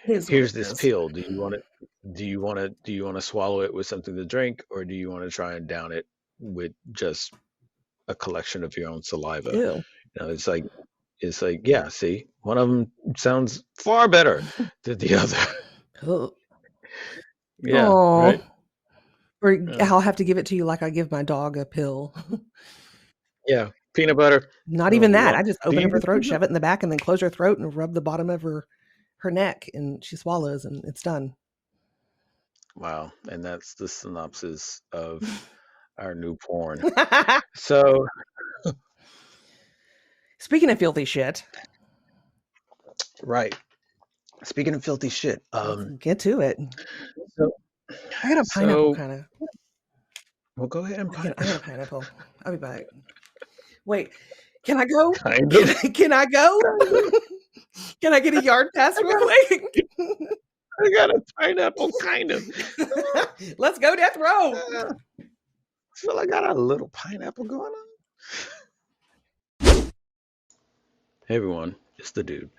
It is what here's it this is. pill. Do you want to swallow it with something to drink, or do you want to try and down it with just a collection of your own saliva? Ew. It's like yeah. See, one of them sounds far better than the other. Yeah. Oh. Right. Or Yeah. I'll have to give it to you like I give my dog a pill. Yeah, peanut butter. Not Oh, even that. lump. I just Do open you up her use throat, peanut shove butter? it in the back, and then close her throat and rub the bottom of her neck, and she swallows, and it's done. Wow, and that's the synopsis of our new porn. So, Speaking of filthy shit, right. Speaking of filthy shit, let's get to it. so, I got a pineapple, so, kind of. well, go ahead and I got a pineapple. I'll be back. Wait, can I go? kind Can of, I, can I go? kind of. Can I get a yard pass I real got a, quick? I got a pineapple, kind of. Let's go death row. I feel I got a little pineapple going on. Hey everyone, it's the dude.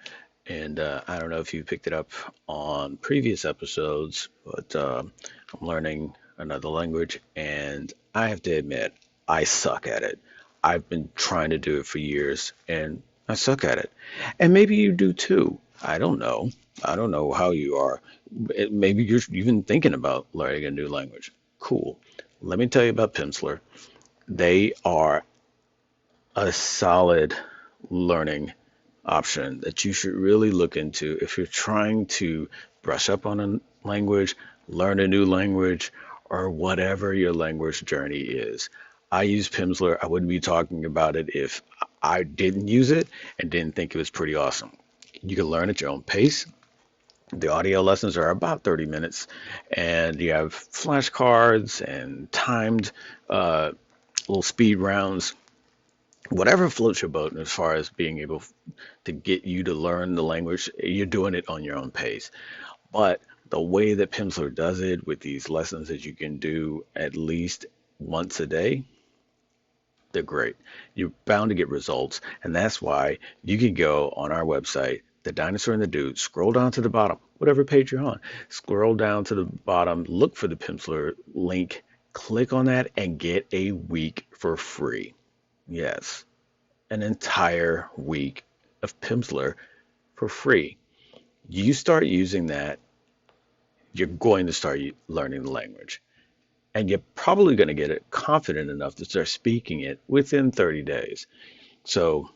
And I don't know if you picked it up on previous episodes, but I'm learning another language, and I have to admit, I suck at it. I've been trying to do it for years, and I suck at it. And maybe you do too. I don't know. I don't know how you are. Maybe you're even thinking about learning a new language. Cool. Let me tell you about Pimsleur. They are a solid learning option that you should really look into if you're trying to brush up on a language, learn a new language, or whatever your language journey is. I use Pimsleur. I wouldn't be talking about it if I didn't use it and didn't think it was pretty awesome. You can learn at your own pace. The audio lessons are about 30 minutes, and you have flashcards and timed uh, little speed rounds, whatever floats your boat as far as being able to get you to learn the language, you're doing it on your own pace. But the way that Pimsleur does it with these lessons that you can do at least once a day, they're great. You're bound to get results, and that's why you can go on our website, The Dinosaur and the Dude, scroll down to the bottom, whatever page you're on, scroll down to the bottom, look for the Pimsleur link, click on that, and get a week for free. Yes, an entire week of Pimsleur for free. You start using that, you're going to start learning the language. And you're probably going to get it confident enough to start speaking it within 30 days. So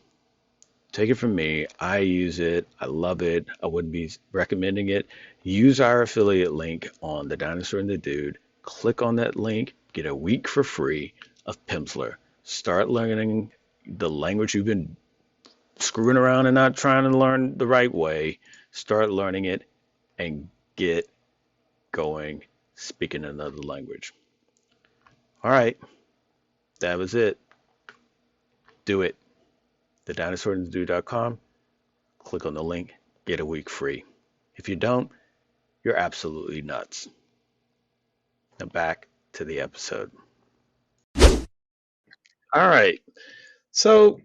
take it from me. I use it. I love it. I wouldn't be recommending it. Use our affiliate link on The Dinosaur and the Dude. Click on that link. Get a week for free of Pimsleur. Start learning the language you've been screwing around and not trying to learn the right way. Start learning it and get going speaking another language. All right, that was it. Do it. TheDinosaur&TheDude.com. Click on the link. Get a week free. If you don't, you're absolutely nuts. Now back to the episode. All right. So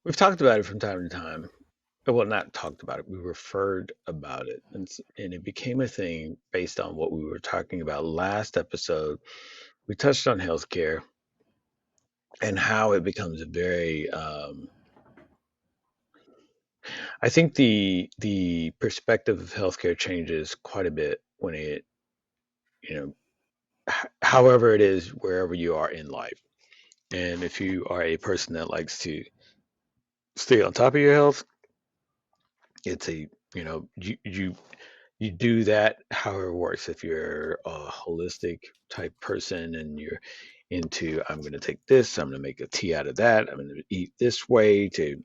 we've talked about it from time to time. Well, not talked about it. We referred about it, and it became a thing based on what we were talking about last episode. We touched on healthcare and how it becomes a very I think the perspective of healthcare changes quite a bit when it, you know, however it is wherever you are in life. And if you are a person that likes to stay on top of your health, it's a, you do that however it works. If you're a holistic type person and you're into, I'm going to take this, I'm going to make a tea out of that, I'm going to eat this way to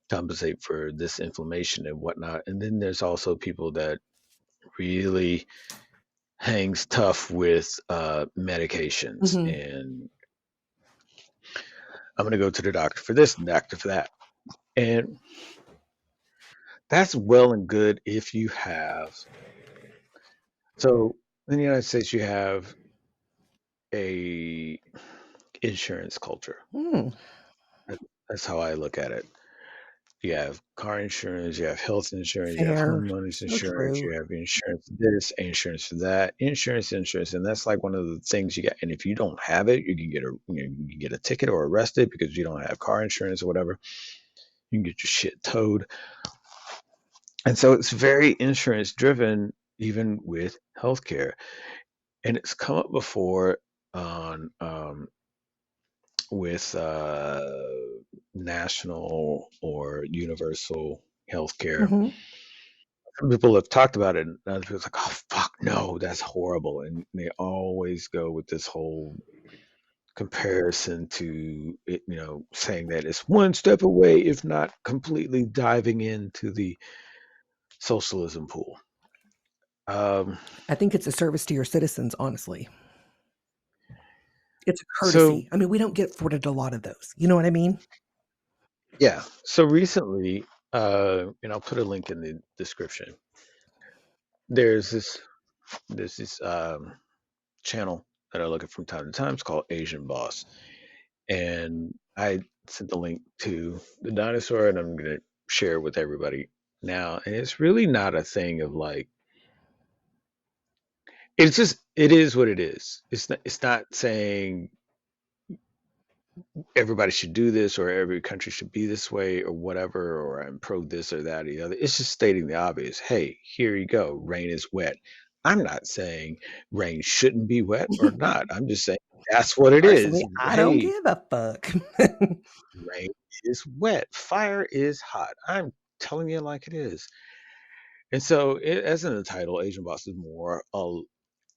compensate for this inflammation and whatnot. And then there's also people that really hangs tough with medications, Hmm. and I'm going to go to the doctor for this and the doctor for that. And that's well and good if you have. So in the United States, you have a insurance culture. Mm, That's how I look at it. You have car insurance, you have health insurance, you have fair. homeowners So insurance, true. you have insurance this, insurance for that, insurance, and that's like one of the things you get. And if you don't have it, you can get a ticket or arrested because you don't have car insurance or whatever. You can get your shit towed, and so it's very insurance driven, even with healthcare. And it's come up before on with national or universal healthcare. Hmm. Some people have talked about it, and other people's like, "Oh fuck, no, that's horrible," and they always go with this whole comparison to it, saying that it's one step away, if not completely diving into the socialism pool. Um, I think it's a service to your citizens, honestly. It's a so courtesy. I mean, we don't get afforded a lot of those. You know what I mean? yeah, so recently, and I'll put a link in the description. There's this channel that I look at from time to time. It's called Asian Boss, and I sent the link to the dinosaur, and I'm gonna share it with everybody now. And it's really not a thing of like, it's just it is what it is. It's not saying everybody should do this or every country should be this way or whatever, or I'm pro this or that or the other. It's just stating the obvious. Hey, here you go. Rain is wet. I'm not saying rain shouldn't be wet or not. I'm just saying that's what it is. Personally, I don't Hey, give a fuck. rain is wet. Fire is hot. I'm telling you like it is. And so, as in the title, Asian Boss is more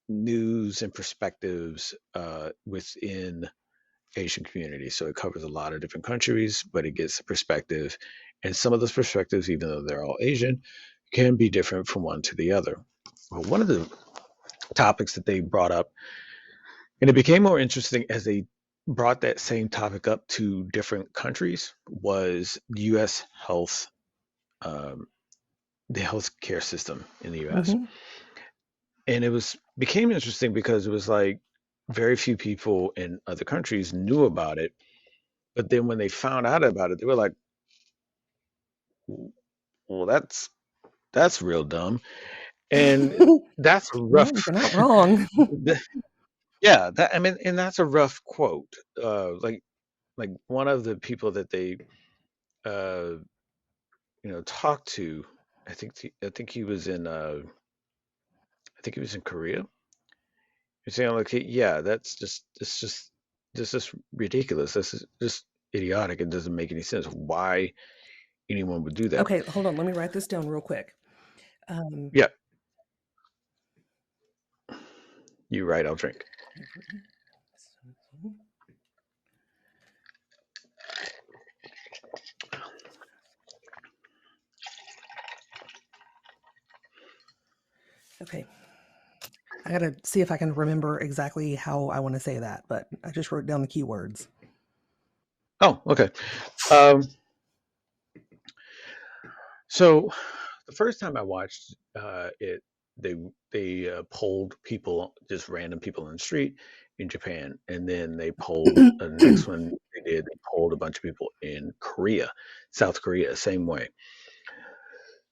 news and perspectives within Asian community. So it covers a lot of different countries, but it gets a perspective. And some of those perspectives, even though they're all Asian, can be different from one to the other. Well, one of the topics that they brought up, and it became more interesting as they brought that same topic up to different countries, was U.S. health, um, the healthcare system in the U.S. Hmm. And it was became interesting because it was like very few people in other countries knew about it. But then when they found out about it, they were like, "Well, that's real dumb." And that's a rough, Well, you're not wrong. yeah. That I mean, and that's a rough quote. Like one of the people that they uh, talked to, I think he was in I think he was in Korea. You're saying like, "Hey, yeah, this is ridiculous. This is just idiotic. It doesn't make any sense. Why anyone would do that?" Okay, hold on. Let me write this down real quick. Yeah, you're right. I'll drink. Okay. I gotta see if I can remember exactly how I want to say that, but I just wrote down the keywords. Oh, okay. Um, so the first time I watched it, they they polled people, just random people in the street in Japan, and then they polled the next one they polled a bunch of people in Korea, South Korea, same way.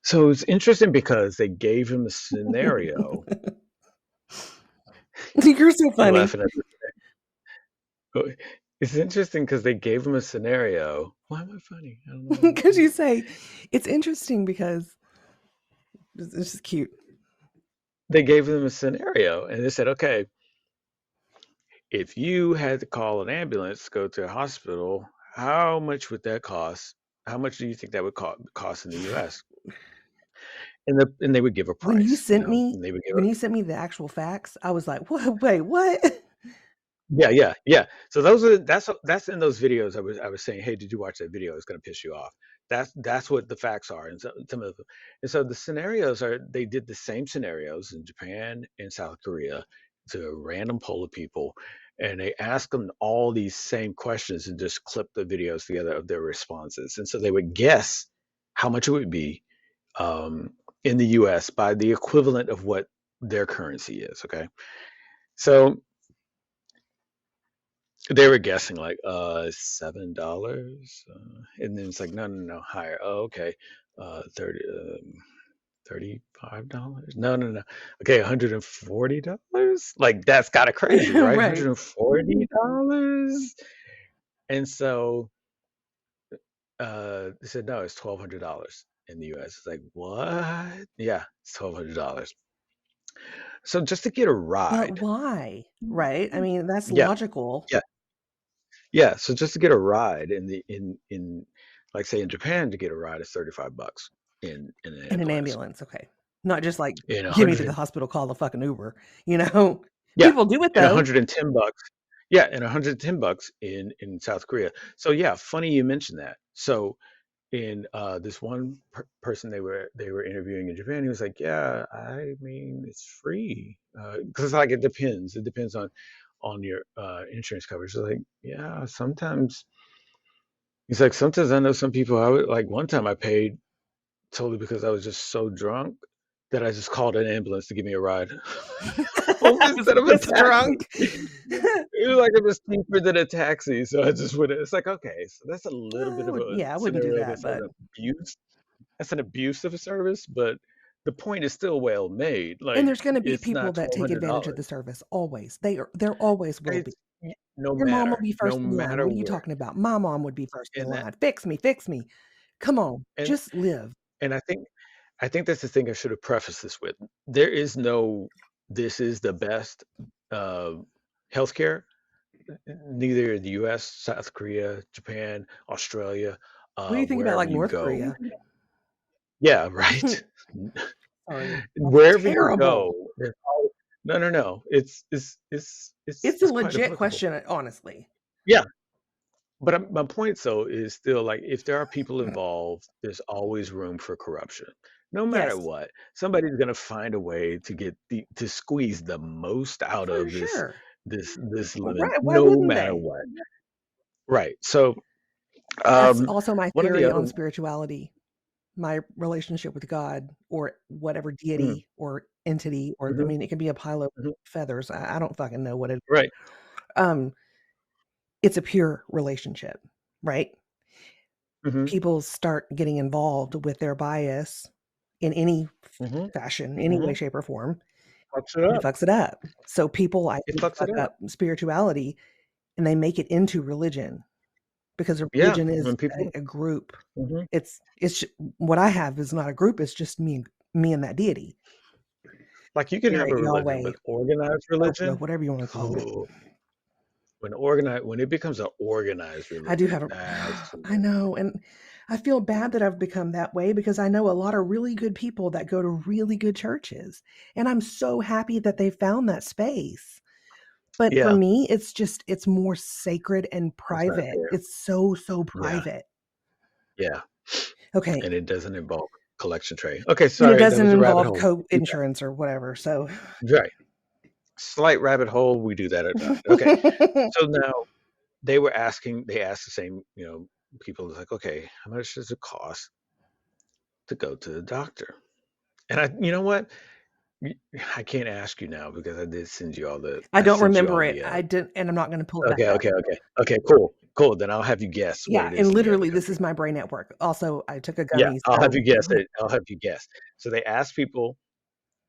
So it's interesting because they gave him a scenario. You're so You're funny laughing at this. Oh, it's interesting because they gave him a scenario. Why am I funny? I don't know why I'm because funny. you say it's interesting because it's just cute. They gave them a scenario, and they said, "Okay, if you had to call an ambulance to go to a hospital, how much would that cost? How much do you think that would cost in the U.S.?" And they would give a When you price, sent me and they would give when you sent me the actual facts, I was like, "What? Wait, what?" yeah, yeah, yeah. So those are that's in those videos. I was saying, hey, did you watch that video? It's going to piss you off. That's what the facts are, and so some of them. And so the scenarios are they did the same scenarios in Japan and South Korea to a random poll of people, and they asked them all these same questions and just clipped the videos together of their responses, and so they would guess how much it would be in the U.S. by the equivalent of what their currency is. Okay, so they were guessing like $7, and then it's like no higher. Oh, okay, 30 $35. No. Okay, $140. Like that's kind of crazy, right? Right. $140. And so they said no, it's $1,200 in the US. It's like what? Yeah, it's $1,200. So just to get a But ride. why? Right? I mean, that's Yeah, logical. yeah. Yeah, so just to get a ride in like say in Japan to get a ride is $35 in an In an ambulance. ambulance, okay. Not just like, In a "Get me to hundred the hospital, call the fucking Uber," you know? yeah, People do it in though. $110. Yeah, and $110 in South Korea. So yeah, funny you mentioned that. So in this one person they were interviewing in Japan, he was like, "Yeah, I mean it's free because like it depends on your insurance coverage." So like, yeah, sometimes he's like, sometimes I know some people I would like one time I paid totally because I was just so drunk that I just called an ambulance to give me a ride home I was instead of a pissed taxi. drunk. It was like it was cheaper than a taxi, so I just went. It's like okay, so that's a little bit I of would a yeah, I wouldn't do scenario that, that's an but abuse. That's an abuse of a service, but the point is still well made. and Like there's gonna be it's people not that twelve take hundred advantage of dollars. the service, always. There always will be. It's no Your mom will matter, be no first in line. matter What are you where, talking about? My mom would be first in and that line. "Fix me, fix me." Come on, and just live. and I think that's the thing I should have prefaced this with. There is no this is the best uh, healthcare. Neither in the U.S., South Korea, Japan, Australia, What do you think about, wherever like, you North go. Korea? Yeah, right. Sorry, that's Wherever you terrible. go, no. It's It's a it's quite legit applicable. question, honestly. Yeah, but my point though is still like if there are people involved, there's always room for corruption. No matter Yes, what, somebody's gonna find a way to to squeeze the most out for of this sure. this living, Right, why no wouldn't matter they? what. Right. So That's um also my one of the theory other on spirituality. my relationship with God or whatever Mm, deity or entity, or I mhm, mean, it can be a pile of mhm. feathers. I don't fucking know what it. Right. Um, it's a pure relationship, right? Mhm, People start getting involved with their bias in any mhm, fashion, any way, mhm. shape, or form, Fucks it and it up. fucks it up. So people, I It think, fucks it fuck up. up spirituality and they make it into religion because a Yeah, religion is when people a group. mhm. It's what I have is not a group. It's just me and that deity, Like, you can have spirit, a religion, Yahweh, but organized Oprah, religion, whatever you want to call it. ooh, when it becomes an organized I do religion, have a that's I know, and I feel bad that I've become that way because I know a lot of really good people that go to really good churches, and I'm so happy that they found that space. But for yeah, me, it's more sacred and it's not private. fair. It's so Yeah, private. yeah, Okay. and it doesn't involve collection tray. Okay, And it sorry, that doesn't was a rabbit involve hole. Do that. co-insurance or whatever. So Right. Slight rabbit hole, we do that or not. Okay. So now they asked the same, people like, okay, how much does it cost to go to the doctor? And you know what? Y- I can't ask you now because I I don't sent you all remember it. the, I didn't, and I'm not going to pull it back okay, up. okay, okay. Okay, cool. Cool. Then I'll have you guess what Yeah, it is and in the other literally, this country. is my brain at work. Also, I took a Yeah, gummy, I'll have so you guess it. I'll have you guess. So they asked people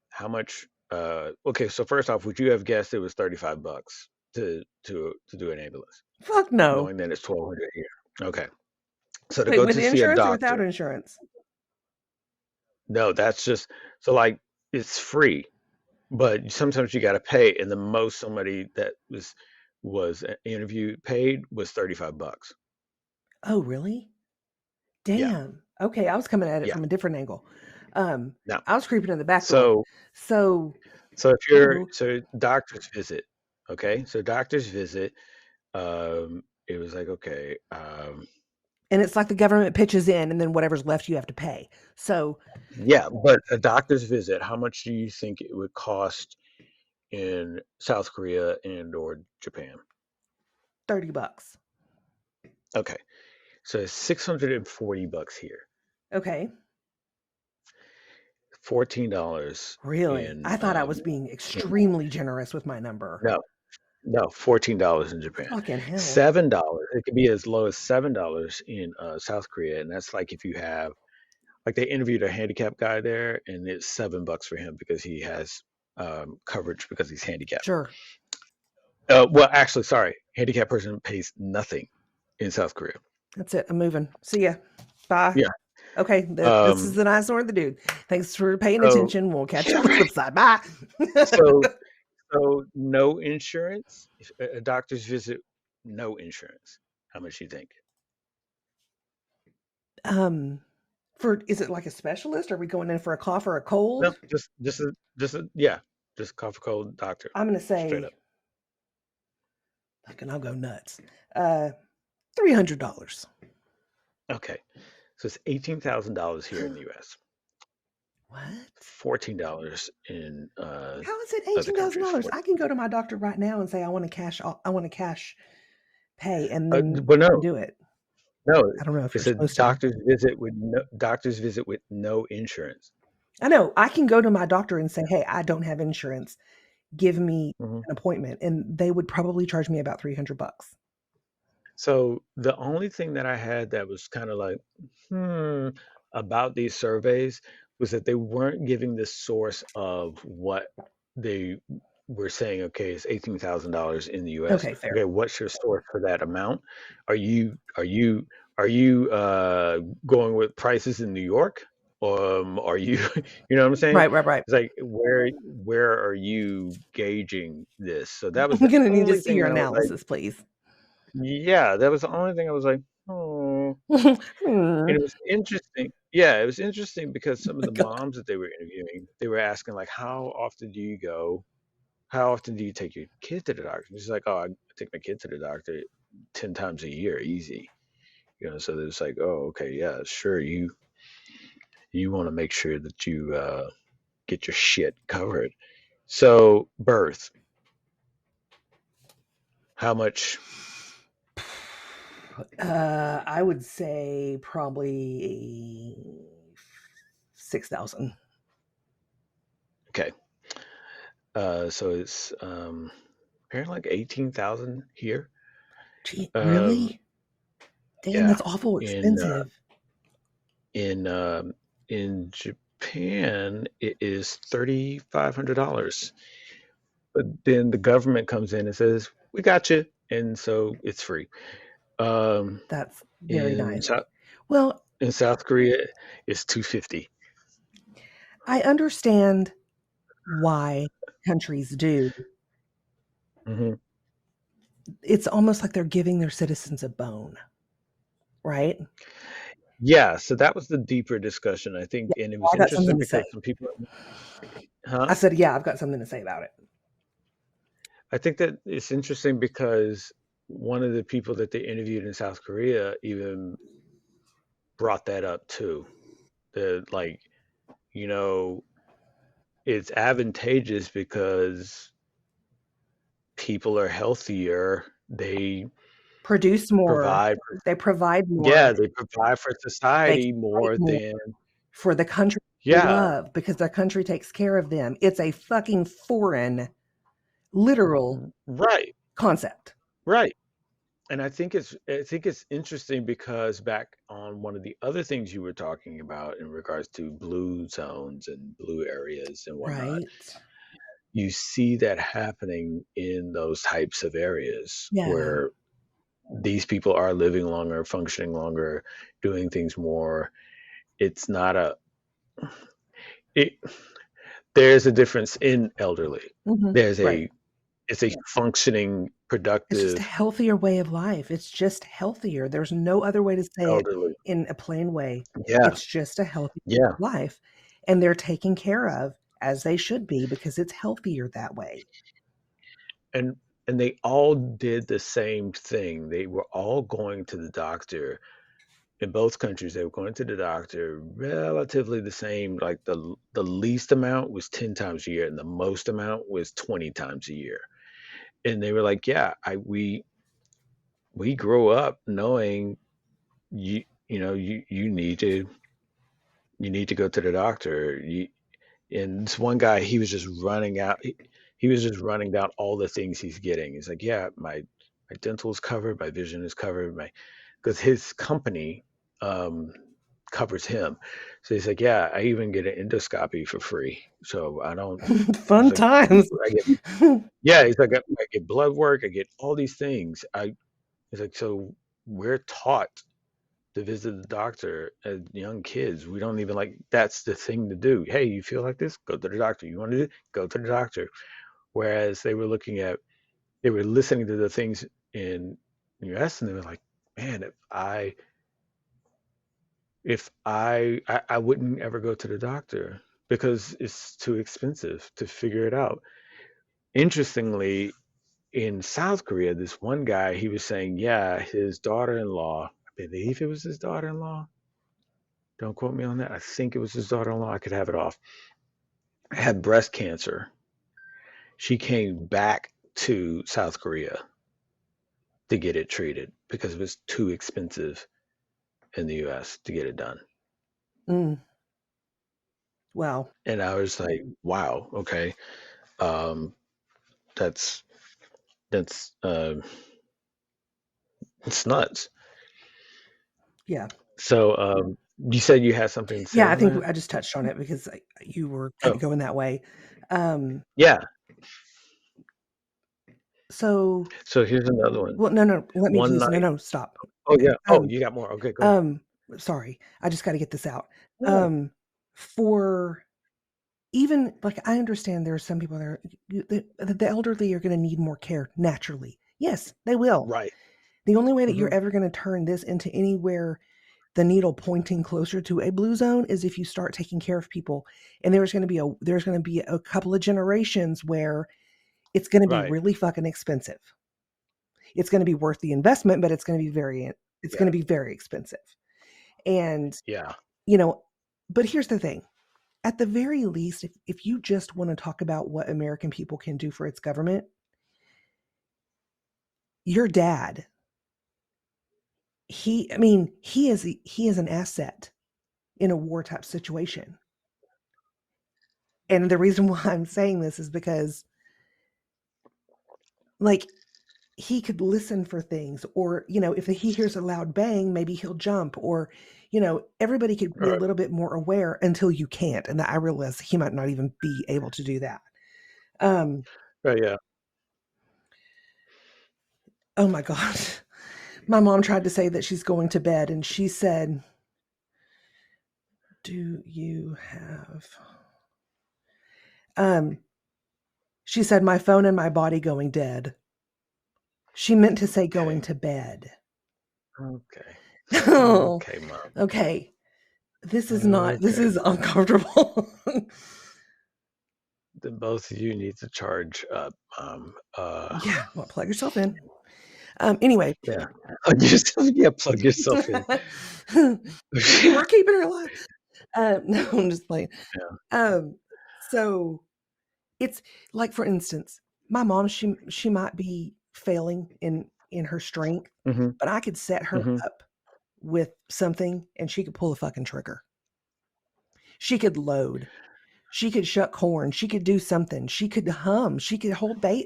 how much, okay, so first off, would you have guessed it was 35 bucks to do an ambulance, fuck no. knowing that it's 1200 here? Okay. So to Wait, go with to see a insurance or without doctor, insurance? no, that's just so like it's free, but sometimes you got to pay, and the most somebody that was interviewed paid was 35 bucks. Oh, really? Yeah, Damn. Okay, I was coming at it yeah. from a different angle. No. I was creeping in the back door. So So, so if you you're know, so doctor's visit, okay? So doctor's visit, it was like, okay, and it's like the government pitches in, and then whatever's left you have to pay. So, yeah, but a doctor's visit, how much do you think it would cost in South Korea and or Japan? $30. Okay. So it's 640 bucks here. Okay. $14 Really? in I thought I was being extremely generous with my number. no, no, $14 in Japan. Fucking hell. $7. It could be as low as $7 in South Korea, and that's like if you have like they interviewed a handicapped guy there, and it's $7 for him because he has coverage because he's handicapped. Sure. Well, actually, sorry, handicapped person pays nothing in South Korea. That's it. I'm moving. See ya. Bye. Yeah. Okay, this is Um. the Dinosaur the Dude. Thanks for paying So, attention. We'll catch you on the flip side. Bye. so, so no insurance. If a doctor's visit, no insurance. How much you think? um, for is it like a specialist? Are we going in for a cough or a No, cold? yeah, just cough cold doctor, I'm gonna straight say, up. fucking, I'll go nuts. Uh, $300. Okay, so it's $18,000 here in the U.S. What? $14 in How is it other countries. $18,000? I can go to my doctor right now and say I want to cash. I want to cash pay, and then But no, do it. no, I don't know if you're it's a supposed to. doctor's visit with no insurance. I know I can go to my doctor and say, "Hey, I don't have insurance. Give me Mhm. an appointment," and they would probably charge me about $300. So the only thing that I had that was kind of like, about these surveys was that they weren't giving the source of what they were saying. Okay, it's $18,000 in the U.S. Okay, fair. Okay, what's your source for that amount? Are you going with prices in New York? Are you, you know what I'm saying? Right, right, right. It's like where are you gauging this? So that was I'm the gonna need to only see thing your that I was like. analysis, please. Yeah, that was the only thing I was like, "Oh." Hmm. And it was interesting. Yeah, it was interesting because some of My the God. moms that they were interviewing, they were asking like, "How often do you go? How often do you take your kid to the doctor?" And she's like, "Oh, I take my kid to the doctor 10 times a year, easy." So it's like, "Oh, okay, yeah, sure. You want to make sure that you get your shit covered." So, birth, how much? I would say probably 6,000. Okay. So it's apparently like 18,000 here. Gee, Um, really? Damn, yeah. that's awful In expensive. in in Japan, it is $3,500. But then the government comes in and says, "We got you," and so it's free. Um, That's very in nice. South Well, in South Korea, it's 250. I understand why countries do. Hmm. It's almost like they're giving their citizens a bone, right? Yeah, so that was the deeper discussion, I Yeah, think, and it was I got interesting something to because say. some people, I huh? said, yeah, I've got something to say about it. I think that it's interesting because one of the people that they interviewed in South Korea even brought that up too. That like, you know, it's advantageous because people are healthier. They Produce more. provide, They provide more. yeah, they provide for They society can fight more more than, for the country they yeah, love because their country takes care of them. It's a fucking foreign, literal right, concept. right. And I think it's interesting because back on one of the other things you were talking about in regards to blue zones and blue areas and whatnot, Right? you see that happening in those types of areas Yeah. where these people are living longer, functioning longer, doing things more. It's not a it, there's a difference in elderly. There's Right. a it's a functioning, It's just a productive healthier way of life. It's just healthier. There's no other way to say it elderly. in a plain way. Yeah, It's just a healthy yeah. life. And they're taken care of as they should be because it's healthier that way. and and they all did the same thing. They were all going to the doctor in both countries. They were going to the doctor relatively the same. Like the least amount was 10 times a year, and the most amount was 20 times a year. And they were like, "Yeah, I we grow up knowing you need to go to the doctor. And this one guy, he was just running out. He was just running down all the things he's getting. He's like, yeah, my dental is covered, my vision is covered, my because his company um, covers him. So he's like, yeah, I even get an endoscopy for free. So I don't. He's Fun like, times. I get yeah. He's like, I get blood work, I get all these things. He's like, so we're taught to visit the doctor as young kids. We don't even like that's the thing to do. Hey, you feel like this? Go to the doctor. You want to do? Go to the doctor. Whereas they were listening to the things in the US and they were like, man, if I wouldn't ever go to the doctor because it's too expensive to figure it out. Interestingly, in South Korea, this one guy, he was saying, yeah, his daughter-in-law, I believe it was his daughter-in-law, don't quote me on that. I think it was his daughter-in-law. I could have it off. Had breast cancer. She came back to South Korea to get it treated because it was too expensive in the US to get it done. Mm, wow. And I was like, wow, okay. Um, that's that's it's nuts. Yeah. So you said you had something to say Yeah, I on think that? I just touched on it because you were kind of Oh, going that way. Um, yeah. so, So here's another one. well, no, let me One just, night. no, stop. Oh Okay. yeah. Oh, you got more. Okay, go ahead. Um, Sorry, I just got to get this out. Yeah. Um, for even like I understand there are some people that are the elderly are going to need more care naturally. Yes, they will. Right. The only way that Hmm. you're ever going to turn this into anywhere the needle pointing closer to a blue zone is if you start taking care of people. And there's going to be a couple of generations where it's going to be Right. really fucking expensive. It's going to be worth the investment, but it's Yeah. going to be very expensive. And Yeah. you know, but here's the thing. At the very least, if you just want to talk about what American people can do for its government, your dad, he I mean, he is an asset in a war type situation. And the reason why I'm saying this is because, like, he could listen for things, or, if he hears a loud bang, maybe he'll jump, or, everybody could be a Right. little bit more aware until you can't. And I realize he might not even be able to do that. Um, Right. Yeah. oh my God. My mom tried to say that she's going to bed, and she said, "Do you have?" She said, "My phone and my body going dead." She meant to say going Okay. to bed. Okay. Oh, Okay, mom. okay. This is not. This Okay. is uncomfortable. Then both of you need to charge up. Yeah. Well, plug yourself in. Anyway, Yeah. Plug yourself. Yeah. Plug yourself in. we're keeping her alive. No, I'm just playing. Yeah. Um, so it's like, for instance, my mom, she might be failing in her strength, Mm-hmm. but I could set her Mm-hmm. up with something and she could pull a fucking trigger. She could load. She could shuck corn. She could do something. She could hum. She could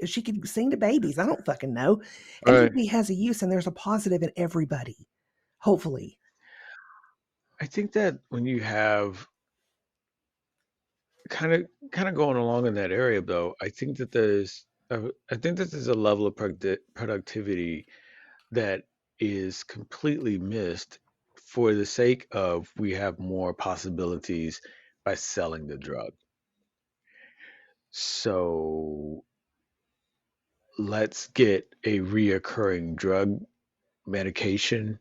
she could sing to babies. I don't fucking know. All right. Everybody has a use, and there's a positive in everybody. Hopefully. I think that when you have kind of going along in that area, though, I think that there's a level of productivity that is completely missed for the sake of we have more possibilities by selling the drug. So let's get a reoccurring drug medication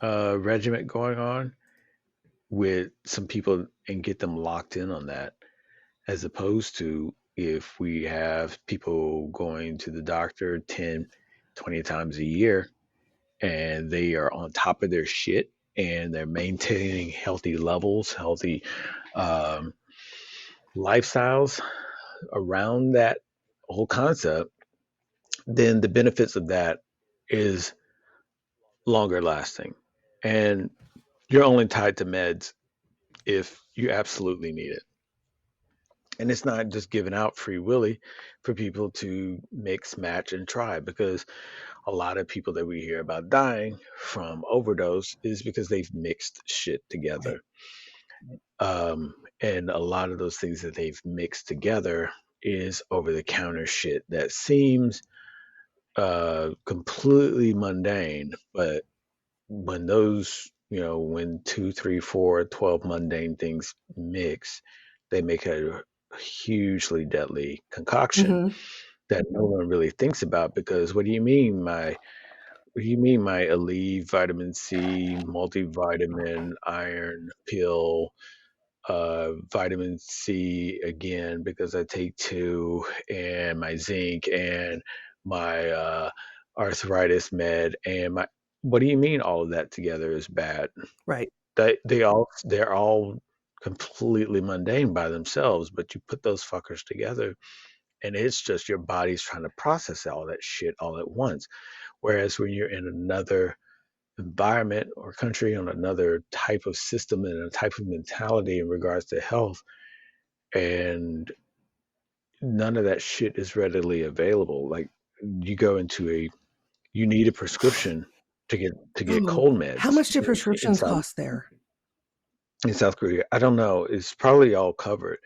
regimen going on with some people and get them locked in on that, as opposed to if we have people going to the doctor 10, 20 times a year and they are on top of their shit and they're maintaining healthy levels, healthy um, lifestyles around that whole concept, then the benefits of that is longer lasting. And you're only tied to meds if you absolutely need it. And it's not just given out free willy for people to mix, match, and try, because a lot of people that we hear about dying from overdose is because they've mixed shit Right. together. And a lot of those things that they've mixed together is over the counter shit that seems completely mundane, but when those, when two, three, four, 12 mundane things mix, they make a hugely deadly concoction Hmm. that no one really thinks about. Because what do you mean my Aleve vitamin C multivitamin iron pill, vitamin C again because I take two, and my zinc and my arthritis med and my. What do you mean all of that together is bad? Right. They're all completely mundane by themselves, but you put those fuckers together, and it's just your body's trying to process all that shit all at once. Whereas when you're in another environment or country on another type of system and a type of mentality in regards to health, and none of that shit is readily available. Like you go into you need a prescription to get Oh, cold how meds much do in prescriptions cost there? South Korea. I don't know. It's probably all covered.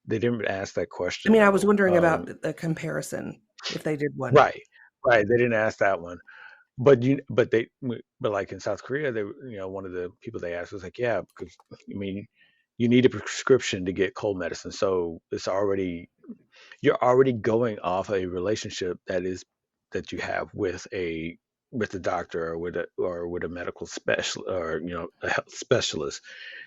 They didn't ask that I question mean, I was though. wondering about the comparison if they did one. Right, right. They didn't ask that one. But like in South Korea, one of the people they asked was like, yeah, because I mean, you need a prescription to get cold medicine, so you're already going off a relationship that you have with a doctor or with a medical special or a health specialist.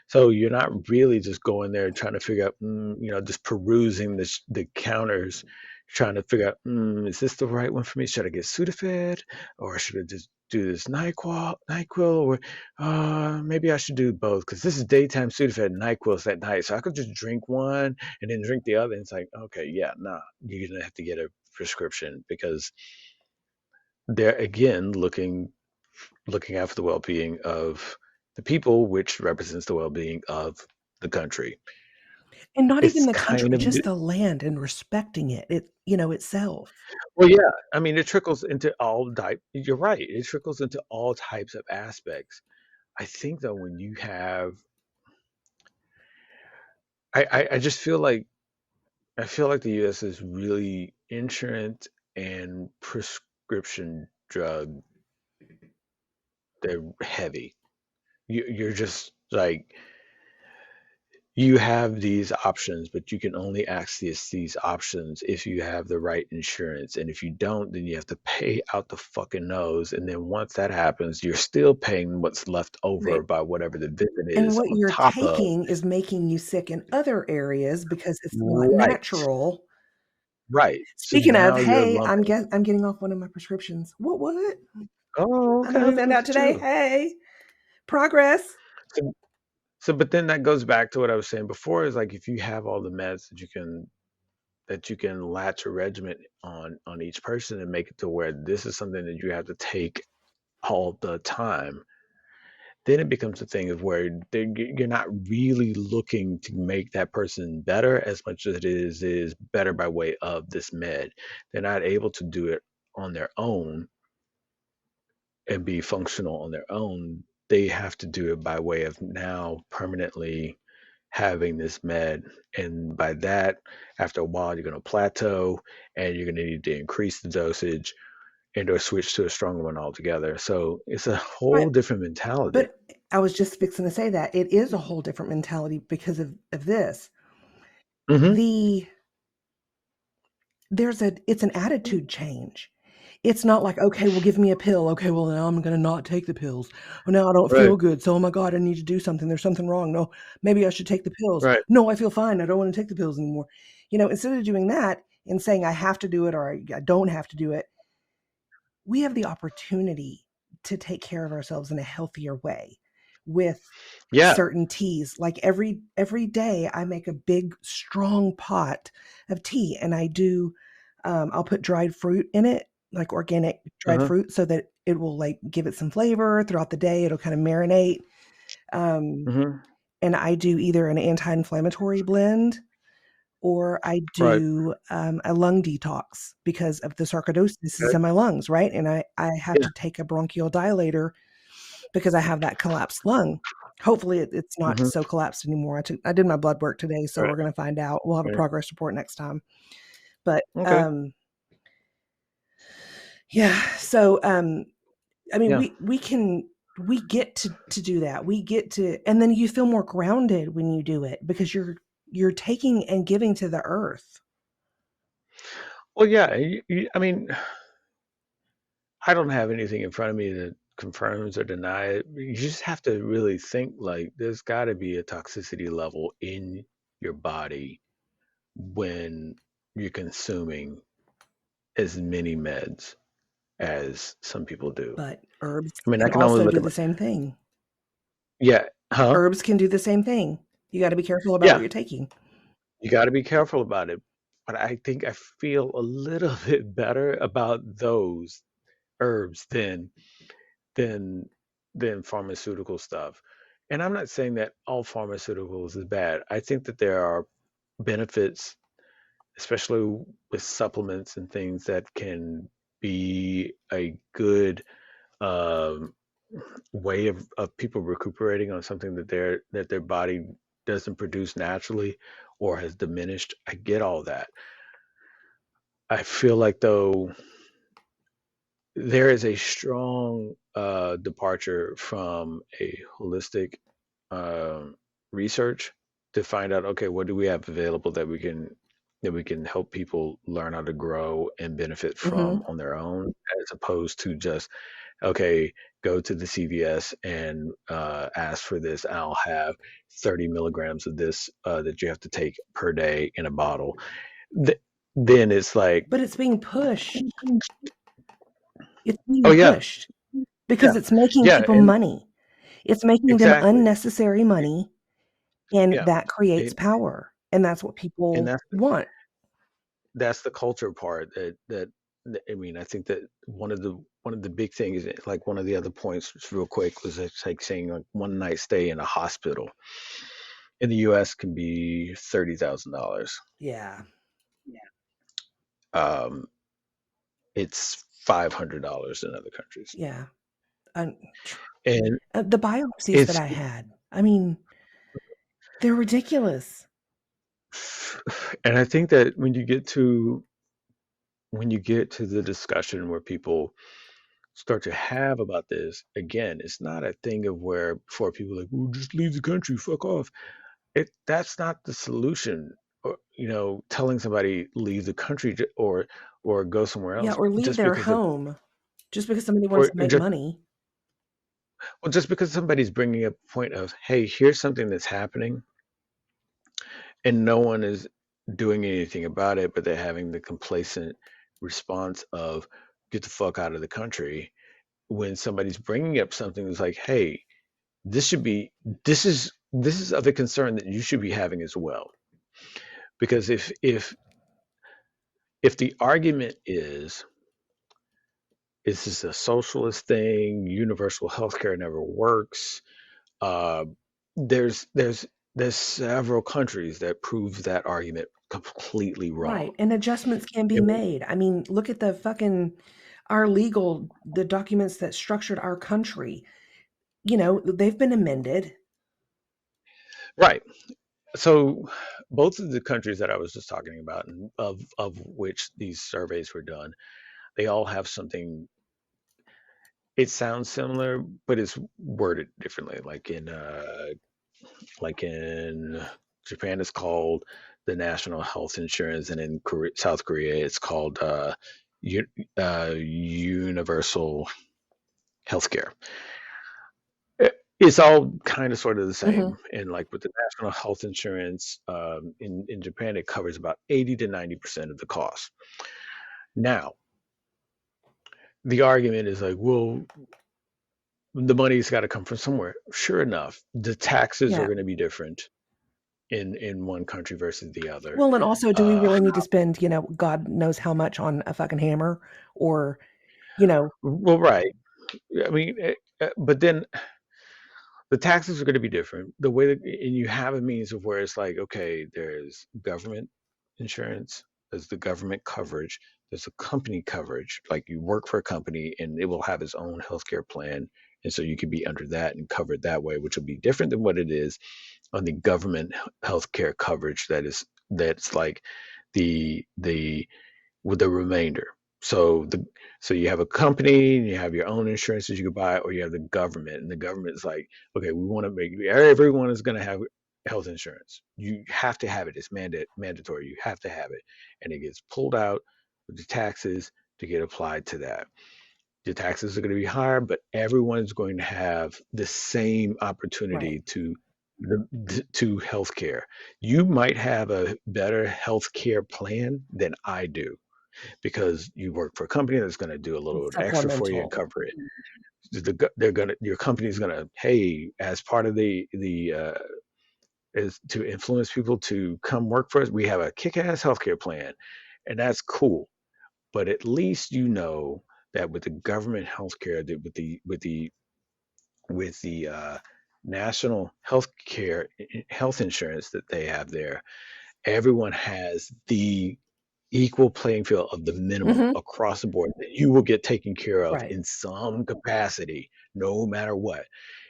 So you're not really just going there trying to figure out, just perusing the counters, trying to figure out, is this the right one for me? Should I get Sudafed, or should I just do this Nyquil, or maybe I should do both because this is daytime Sudafed and Nyquil's at night, so I could just drink one and then drink the other. And it's like, okay, yeah, nah, you're gonna have to get a prescription because they're again looking out for the well-being of the people, which represents the well-being of the country. And not even it's the country, kind of just the land and respecting it, itself. well, yeah. I mean, it trickles into all type. You're right. It trickles into all types of aspects. I think though, when you have, I just feel like the U.S. is really insurance and prescription drug. They're heavy. You're just like you have these options, but you can only access these options if you have the right insurance. And if you don't, then you have to pay out the fucking nose. And then once that happens, you're still paying what's left over Right. by whatever the visit And is what on you're top of. taking is making you sick in other areas because it's not Right. natural. Right. So Speaking of, now you're hey, lumping. I'm getting off one of my prescriptions. What? Oh, I'm gonna okay. send Look out at today. you. Hey, progress. So, but then that goes back to what I was saying before is like if you have all the meds that you can latch a regimen on each person and make it to where this is something that you have to take all the time, then it becomes a thing of where you're not really looking to make that person better as much as it is better by way of this med. They're not able to do it on their own and be functional on their own. They have to do it by way of now permanently having this med. And by that, after a while, you're going to plateau and you're going to need to increase the dosage and or switch to a stronger one altogether. So it's a Right. whole different mentality. But I was just fixing to say that it is a whole different mentality because of this. Hmm. The it's an attitude change. It's not like, okay, well, give me a pill. Okay, well, now I'm gonna not take the pills. Well, now I don't feel Right, good. So, oh my God, I need to do something. There's something wrong. No, maybe I should take the pills. right. No, I feel fine. I don't want to take the pills anymore. Instead of doing that and saying I have to do it or I don't have to do it, we have the opportunity to take care of ourselves in a healthier way with Yeah. certain teas. Like every day I make a big strong pot of tea and I do I'll put dried fruit in it, like organic dried Uh-huh. fruit so that it will like give it some flavor throughout the day. It'll kind of marinate. Um, Hmm. and I do either an anti-inflammatory blend or I Right. do a lung detox because of the sarcoidosis is Okay. in my lungs, right? And I have Yeah. to take a bronchial dilator because I have that collapsed lung. Hopefully, it's not Hmm. so collapsed anymore. I did my blood work today, so Right. we're going to find out. We'll have a Right. progress report next time. But Okay. yeah, so I mean, Yeah. we get to do that. We get to, and then you feel more grounded when you do it because you're taking and giving to the earth. Well, yeah. I mean, I don't have anything in front of me that confirms or denies it. You just have to really think like there's got to be a toxicity level in your body when you're consuming as many meds as some people do. But herbs I mean, I can can only also look do at the same thing. yeah, huh? Herbs can do the same thing. You got to be careful about what Yeah, you're taking. you got to be careful about it. But I think I feel a little bit better about those herbs than than pharmaceutical stuff. And I'm not saying that all pharmaceuticals is bad. I think that there are benefits, especially with supplements and things that can be a good um, way of people recuperating on something that their body doesn't produce naturally or has diminished. I get all that. I feel like though there is a strong departure from a holistic um, research to find out, okay, what do we have available that we can help people learn how to grow and benefit from Hmm. on their own, as opposed to just, okay, go to the CVS and ask for this. I'll have 30 milligrams of this that you have to take per day in a bottle. Th- then it's like, But it's being pushed. It's oh being yeah, pushed because yeah, it's making yeah, people and money. It's making them exactly. unnecessary money, and Yeah, that creates and power. And that's what and people want. that's the culture part I mean, I think that one of the big things, like one of the other points, just real quick, was it's like saying like one night stay in a hospital. in the U.S. can be $30,000. Yeah. Um, it's $500 in other countries, Yeah. Un- and the biopsies that it's I had, I mean, they're ridiculous. and I think that when you get to the discussion where people start to have about this, again, it's not a thing of where before people are like, well, just leave the country, fuck off. That's not the solution. Or, telling somebody leave the country or go somewhere Yeah, else or leave just their because of home just because somebody wants or to make just money. well, just because somebody's bringing up a point of, hey, here's something that's happening, and no one is doing anything about it, but they're having the complacent response of get the fuck out of the country when somebody's bringing up something that's like, hey, this should be this is of a concern that you should be having as well. Because if the argument is this a socialist thing, universal healthcare never works, uh, there's there's there's several countries that prove that argument completely wrong. Right. And adjustments can be And made. I mean, look at the documents that structured our country. They've been amended. right. So both of the countries that I was just talking about, and of which these surveys were done, they all have something. It sounds similar, but it's worded differently. Like in Japan, it's called the national health insurance, and in South Korea, it's called u- universal healthcare. It's all kind of sort of the Mhm. same. And like with the national health insurance, in Japan, it covers about 80 to 90% of the cost. Now, the argument is like, well, the money's got to come from somewhere. Sure enough, the taxes are Yeah. going to be different in one country versus the other. Well, and also, do we Uh, really need to spend, God knows how much on a fucking hammer or, you know well, right. I mean, but then the taxes are going to be different. The way that, and you have a means of where it's like, okay, there's government insurance, there's the government coverage, there's a company coverage. Like you work for a company and it will have its own healthcare plan. And so you could be under that and covered that way, which will be different than what it is on the government healthcare coverage that's like the with the remainder. So you have a company and you have your own insurances you can buy, or you have the government, and the government is like, okay, we want to make everyone is going to have health insurance. You have to have it. It's mandatory. You have to have it, and it gets pulled out with the taxes to get applied to that. The taxes are going to be higher, but everyone's going to have the same Right. opportunity to healthcare. You might have a better healthcare plan than I do because you work for a company that's going to do a little extra for you and Supplemental. cover it. Your company's going to, hey, as part of the is to influence people to come work for us. We have a kick-ass healthcare plan, and that's cool. But at least you know that with the government healthcare, with the national health insurance that they have there, everyone has the equal playing field of the minimum Mhm. across the board that you will get taken care of Right. in some capacity, no matter what.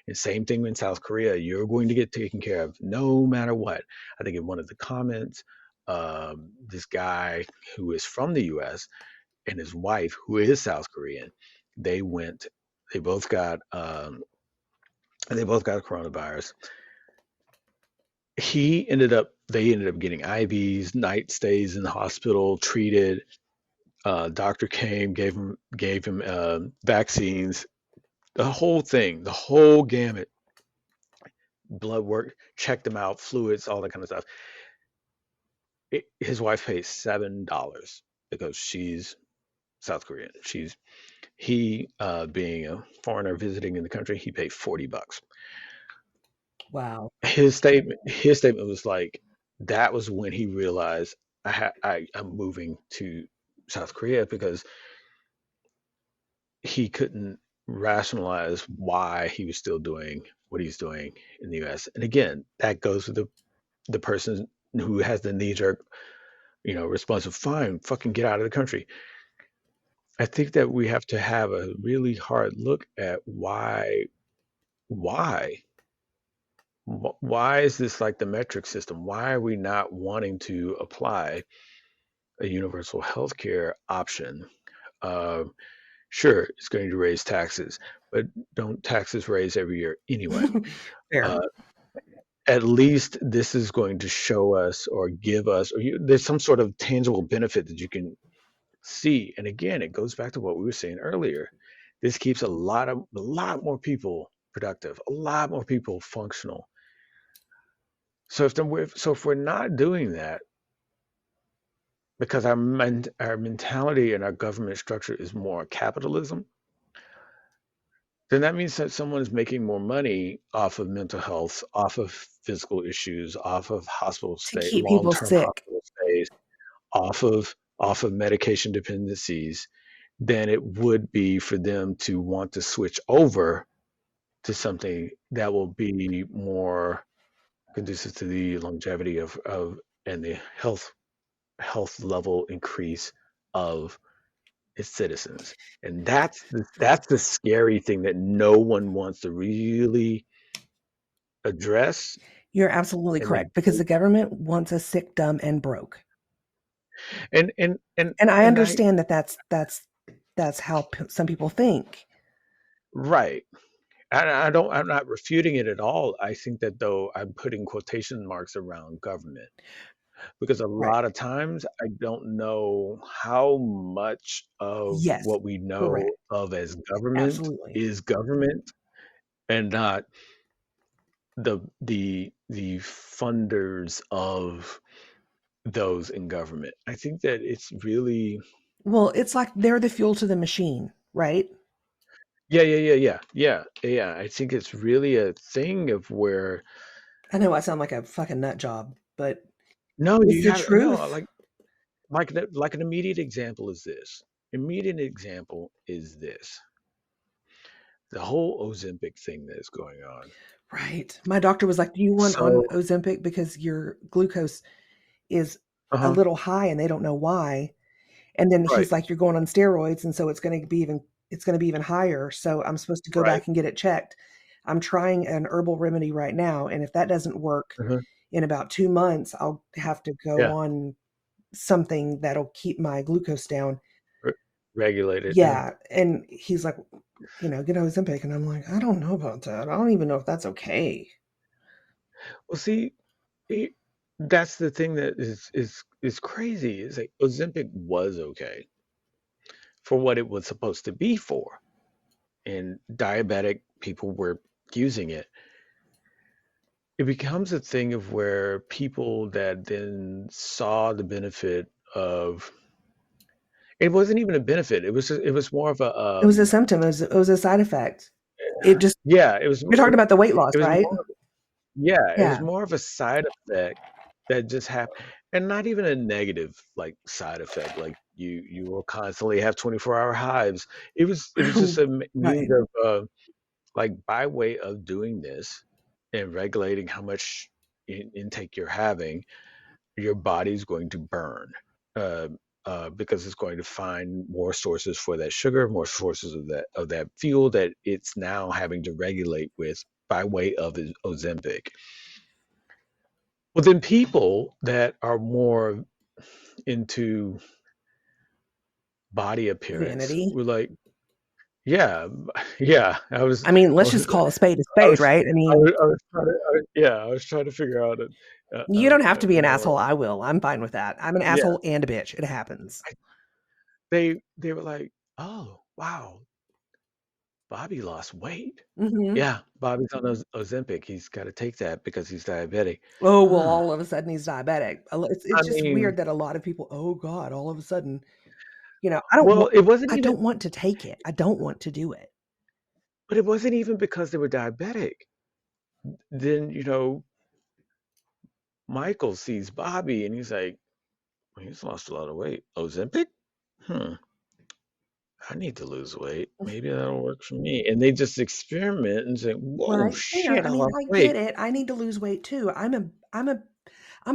And same thing in South Korea, you're going to get taken care of no matter what. I think in one of the comments, this guy who is from the US and his wife, who is South Korean, they went, they both got, they both got coronavirus. They ended up getting IVs, night stays in the hospital, treated. Doctor came, gave him vaccines, the whole thing, the whole gamut, blood work, checked him out, fluids, all that kind of stuff. His wife pays $7 because she's South Korean. He being a foreigner visiting in the country, he paid $40. Wow. His statement was like that was when he realized I'm moving to South Korea because he couldn't rationalize why he was still doing what he's doing in the U.S. And again, that goes with the person who has the knee jerk, response of fine, fucking get out of the country. I think that we have to have a really hard look at why, why is this like the metric system? Why are we not wanting to apply a universal healthcare option? Uh, sure, it's going to raise taxes, but don't taxes raise every year anyway? Fair. Uh, at least this is going to show us or give us, there's some sort of tangible benefit that you can see. And again, it goes back to what we were saying earlier. This keeps a lot more people productive, a lot more people functional. So if we're not doing that because our mentality and our government structure is more capitalism, then that means that someone is making more money off of mental health, off of physical issues, off of hospital To stay, keep people long-term sick. hospital stays, off of medication dependencies, than it would be for them to want to switch over to something that will be more conducive to the longevity of and the health level increase of its citizens. And that's the scary thing that no one wants to really address. You're absolutely And they correct because the government wants us sick, dumb, and broke. and and and And I and I understand that that's how some people think. right. I'm not refuting it at all. I think that though I'm putting quotation marks around government because a Right. lot of times I don't know how much of Yes. what we know Correct. of as government Absolutely. is government and not the funders of those in government. I think that it's really Well, it's like they're the fuel to the machine, right? yeah. I think it's really a thing of where I know I sound like a fucking nut job, but no, it's you the have no truth. like an immediate example is this. Immediate example is this. The whole Ozempic thing that is going on. Right. My doctor was like, "Do you want on So, Ozempic because your glucose is a uh-huh, little high and they don't know why?" And then right, he's like, "You're going on steroids, and so it's gonna be even higher. So I'm supposed to go right, back and get it checked. I'm trying an herbal remedy right now, and if that doesn't work uh-huh, in about 2 months, I'll have to go yeah, on something that'll keep my glucose down." re- regulated, yeah. Yeah, and he's like, "Get Ozempic," and I'm like, "I don't know about that. I don't even know if that's okay." Well, see, it, that's the thing that is crazy. Is like Ozempic was okay for what it was supposed to be for, and diabetic people were using it. It becomes a thing of where people that then saw the benefit of it wasn't even a benefit. It was more of a It was a symptom. It was a side effect. It just yeah. It was You're talking about the weight loss, it was right? more yeah. It was Yeah. more of a side effect that just happened, and not even a negative like side effect. Like you will constantly have 24-hour hives. It was just a means Right. of like by way of doing this and regulating how much intake you're having, your body's going to burn uh, because it's going to find more sources for that sugar, more sources of that fuel that it's now having to regulate with by way of Ozempic. Well, then people that are more into body appearance Vanity. were like, yeah, yeah. I was, I mean, I let's was, just call a I spade, was, right? I I mean, was, I was trying to, yeah, I was trying to figure out you don't have a to be an more, asshole. I will. I'm fine with that. I'm an yeah. asshole and a bitch. It happens. They were like, oh wow, Bobby lost weight. Hmm. Yeah, Bobby's on Ozempic. He's got to take that because he's diabetic. Oh, well, Huh. all of a sudden he's diabetic. It's I just weird mean, that a lot of people, oh God, all of a sudden, I don't well, want, it wasn't I even, don't want to take it. I don't want to do it. but it wasn't even because they were diabetic. Then, Michael sees Bobby and he's like, well, he's lost a lot of weight. Ozempic? Hmm. I need to lose weight. Maybe that'll work for me. And they just experiment and say, whoa, Right there. shit, I I mean, lost I weight. get it. I need to lose weight too. I'm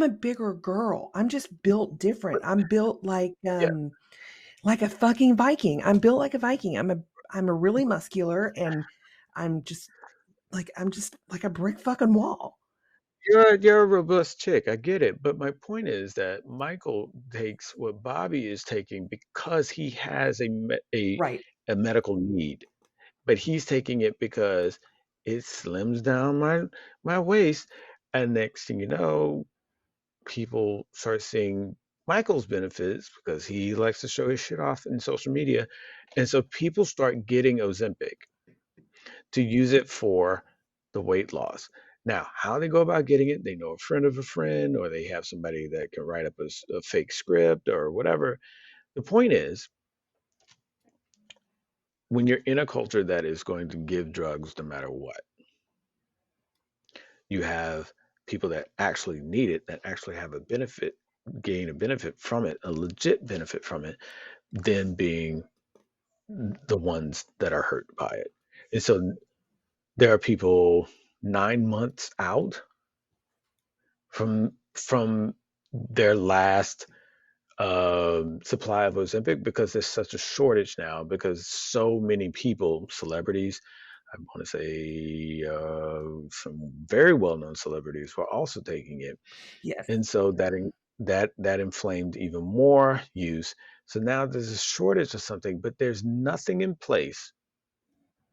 a bigger girl. I'm just built different. I'm built Yeah. like a fucking Viking. I'm built like a Viking. I'm a really muscular and I'm just like a brick fucking wall. You're a robust chick. I get it. But my point is that Michael takes what Bobby is taking because he has Right. a medical need. But he's taking it because it slims down my waist. And next thing you know, people start seeing Michael's benefits because he likes to show his shit off in social media. And so people start getting Ozempic to use it for the weight loss. Now, how they go about getting it, they know a friend of a friend, or they have somebody that can write up a fake script or whatever. The point is, when you're in a culture that is going to give drugs no matter what, you have people that actually need it, that actually have a benefit, gain a benefit from it, a legit benefit from it, than being the ones that are hurt by it. And so there are people 9 months out from their last supply of Ozempic because there's such a shortage now because so many people, celebrities, I want to say some very well-known celebrities were also taking it, Yes. and so that inflamed even more use. So now there's a shortage of something, but there's nothing in place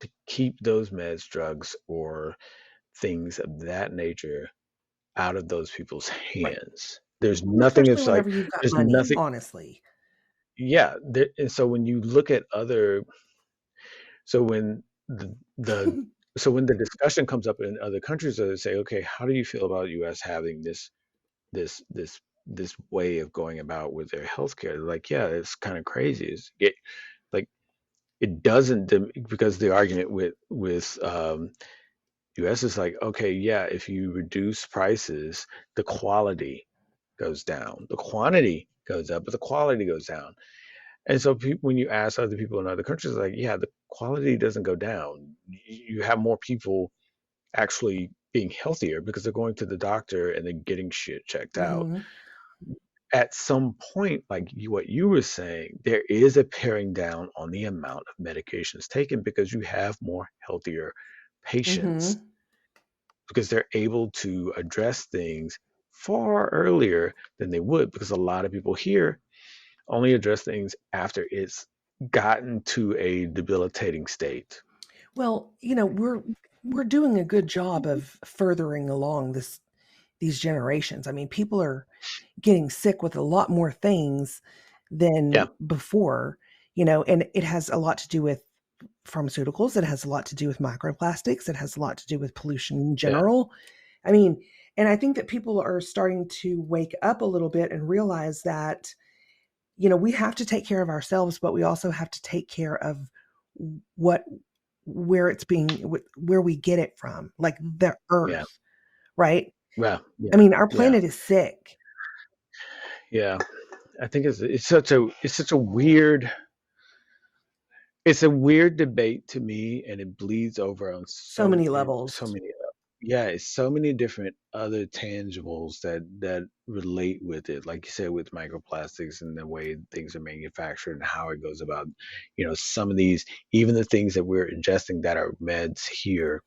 to keep those meds, drugs, or things of that nature out of those people's Right. hands. There's Well, nothing especially that's like, whenever you've got there's money, nothing, honestly. yeah. And so when you look at other, so when the so when the discussion comes up in other countries, they say, okay, how do you feel about US having this this this way of going about with their healthcare? They're like, yeah, it's kind of crazy. Like it doesn't because the argument with US is like, okay, yeah, if you reduce prices, the quality goes down, the quantity goes up, but the quality goes down. And so when you ask other people in other countries, like, yeah, the quality doesn't go down. You have more people actually being healthier because they're going to the doctor and they're getting shit checked out. Hmm. At some point, like what you were saying, there is a paring down on the amount of medications taken because you have more healthier patients Hmm. because they're able to address things far earlier than they would because a lot of people here only address things after it's gotten to a debilitating state. Well, we're doing a good job of furthering along these generations. I mean, people are getting sick with a lot more things Yeah, than before, and it has a lot to do with pharmaceuticals. It has a lot to do with microplastics. It has a lot to do with pollution in yeah, general. I mean, and I think that people are starting to wake up a little bit and realize that, we have to take care of ourselves, but we also have to take care of what, where we get it from, like the yeah. earth, right? Well, I yeah, mean, our yeah, planet is sick. yeah. I think it's such a weird it's a weird debate to me, and it bleeds over on So many levels. so many yeah, it's so many different other tangibles that relate with it. Like you said, with microplastics and the way things are manufactured and how it goes about, some of these, even the things that we're ingesting that are meds here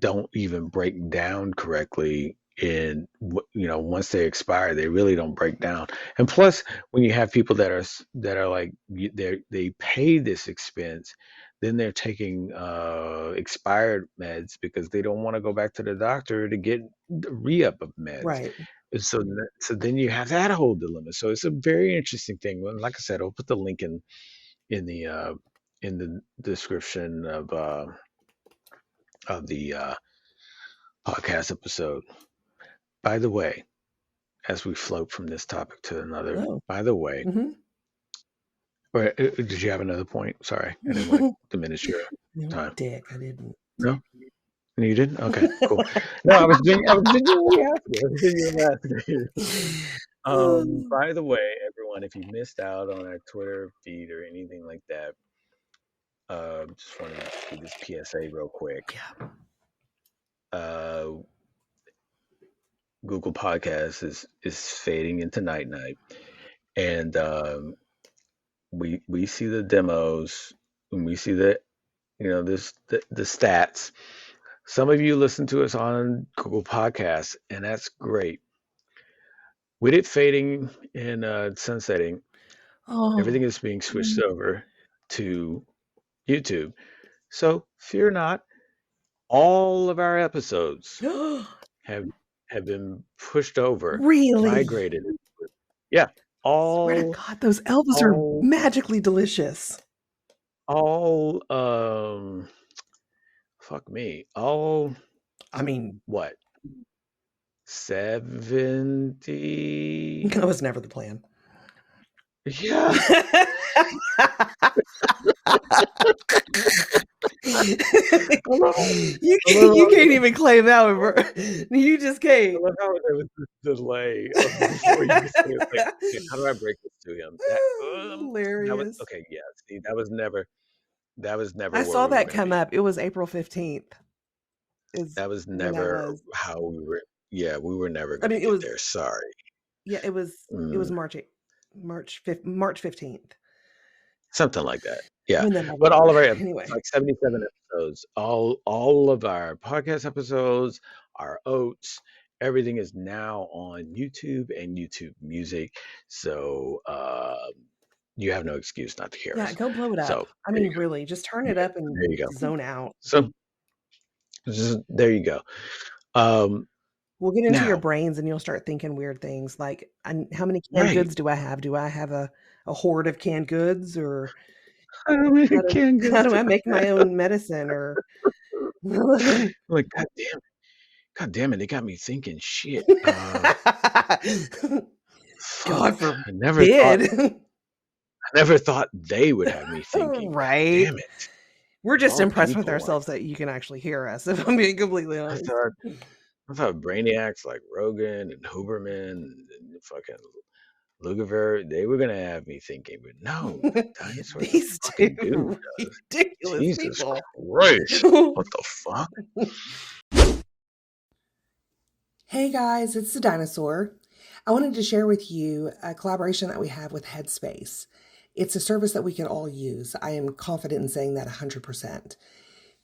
don't even break down correctly in once they expire they really don't break down. And plus when you have people that are like they pay this expense, then they're taking expired meds because they don't want to go back to the doctor to get the re-up of meds. Right. And so then you have that whole dilemma. So it's a very interesting thing. Well, like I said, I'll put the link in the description of the podcast episode. By the way, as we float from this topic to another, Oh. by the way, Hmm. or did you have another point? Sorry, I didn't want to diminish your No, time. dick, I didn't. No, you didn't. Okay, cool. No, I was genuinely asking. I was genuinely asking. By the way, everyone, if you missed out on our Twitter feed or anything like that, Just want to do this PSA real quick. Yeah. Google Podcasts is fading into night, and we see the demos and we see the stats. Some of you listen to us on Google Podcasts, and that's great. With it fading and sunsetting, everything Oh. is being switched over to YouTube. So fear not, all of our episodes have have been pushed over, Really? migrated. Yeah, Swear to all God, those elves are all magically delicious. all fuck me. All I mean, what? 70? that was never the plan. Yeah. I love you I love you how can't even claim that one, bro. You just I can't. love how there was this delay of before you could say it's like, okay, how do I break this to him? That was Hilarious. okay, yeah. See, that was never I where saw we were that gonna come be. up. It was April 15th is That was when that never was. how we were. Yeah, we were never I gonna mean, it get was, there. Sorry. yeah, it was Mm, March 15th something like that. Yeah. when that But all happened. of our episodes, Anyway. like 77 episodes, all of our podcast episodes, our oats, everything is now on YouTube and YouTube Music. So you have no excuse not to hear Yeah, us. go blow it up. So I there you mean, really, just turn go. it up and There you go. zone out. So there you go. Um, We'll get into your now, brains and you'll start thinking weird things like, how many canned right. goods do I have? Do I have a hoard of canned goods, or How many canned how goods do do I I make my have? own medicine, or Like, God damn it, they got me thinking shit. Fuck. God I never thought forbid. I never thought they would have me thinking. God Right? damn it. We're Of just all impressed with people, like ourselves that you can actually hear us, if I'm being completely I honest. thought I thought brainiacs like Rogan and Huberman and fucking Lucifer, they were gonna have me thinking, but no, the dinosaur the These fucking dude two does. ridiculous Jesus people. Christ. What the fuck? Hey guys, it's the Dinosaur. I wanted to share with you a collaboration that we have with Headspace. It's a service that we can all use. I am confident in saying that 100%.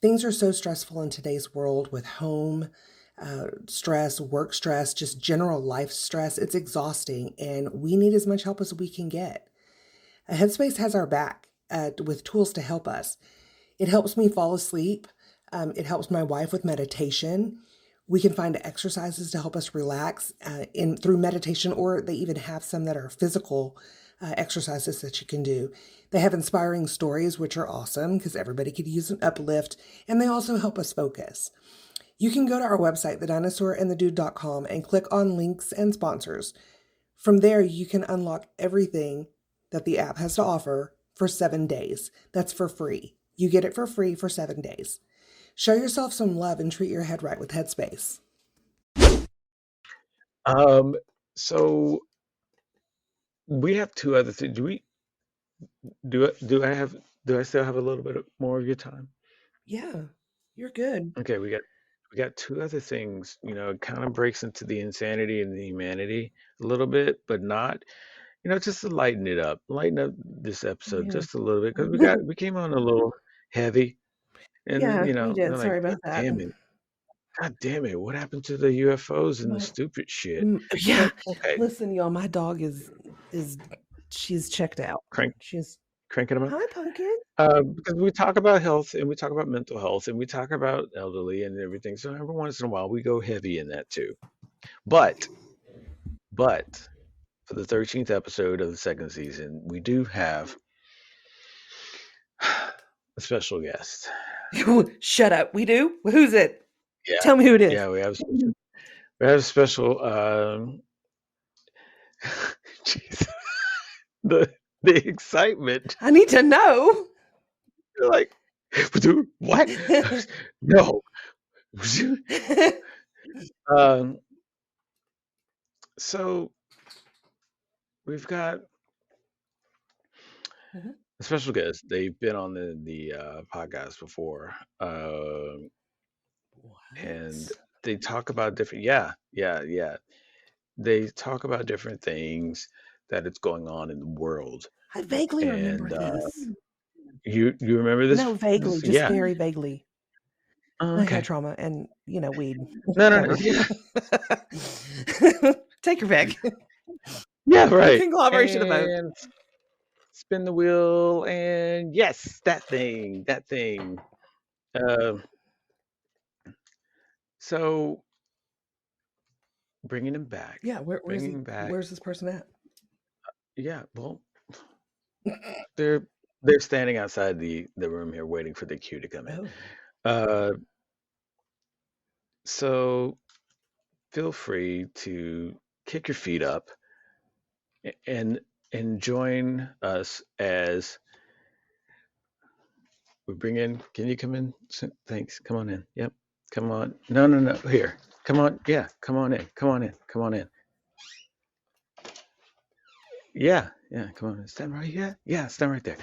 Things are so stressful in today's world with home stress, work stress, just general life stress. It's exhausting, and we need as much help as we can get. Headspace has our back with tools to help us. It helps me fall asleep. It helps my wife with meditation. We can find exercises to help us relax through meditation, or they even have some that are physical exercises that you can do. They have inspiring stories, which are awesome because everybody could use an uplift, and they also help us focus. You can go to our website, TheDinosaur&TheDude.com, and click on links and sponsors. From there, you can unlock everything that the app has to offer for 7 days. That's for free. You get it for free for 7 days. Show yourself some love and treat your head right with Headspace. So we have two other things. Do I still have a little bit more of your time? Yeah, you're good. Okay, we got two other things. It kind of breaks into the insanity and the humanity a little bit, but not. Just to lighten up this Oh, episode yeah. just a little bit because we came on a little heavy, and Yeah, we they're did. like, Sorry about that. God damn it, what happened to the UFOs and the My, stupid shit? yeah. But okay, Listen, y'all, my dog is she's checked out. crank She's cranking them up. Hi, Pumpkin. Because we talk about health and we talk about mental health and we talk about elderly and everything. So every once in a while we go heavy in that too. But but for the 13th episode of the second season, we do have a special guest. Shut up. We do? Who's it? Yeah, Tell me who it is. yeah, we have a special. Jeez, the excitement. I need to know. You're like, dude, what? No. um, so we've got Mhm. special guest. They've been on the podcast before, and What? they talk about different. Yeah, yeah, yeah. They talk about different things that is going on in the world, I vaguely remember and this. you remember this? No, vaguely, This just yeah. very vaguely. Oh, I had okay. trauma and, weed. No, no, no. Whatever. Yeah, Take your pick. yeah, right. Conglomeration of both. And spin the wheel, and yes, that thing, that thing. Uh, so bringing him back, Yeah, where's bringing he? him back. Where's this person at? Yeah, well, they're they're standing outside the room here, waiting for the cue to come in. Oh. Uh, so feel free to kick your feet up and join us as we bring in. Can you come in? Thanks. Come on in. Yep. Come on. No, no, no. Here. Come on. Yeah. Come on in. Come on in. Come on in. Yeah. Yeah. Come on. Stand right here. Yeah. Stand right there.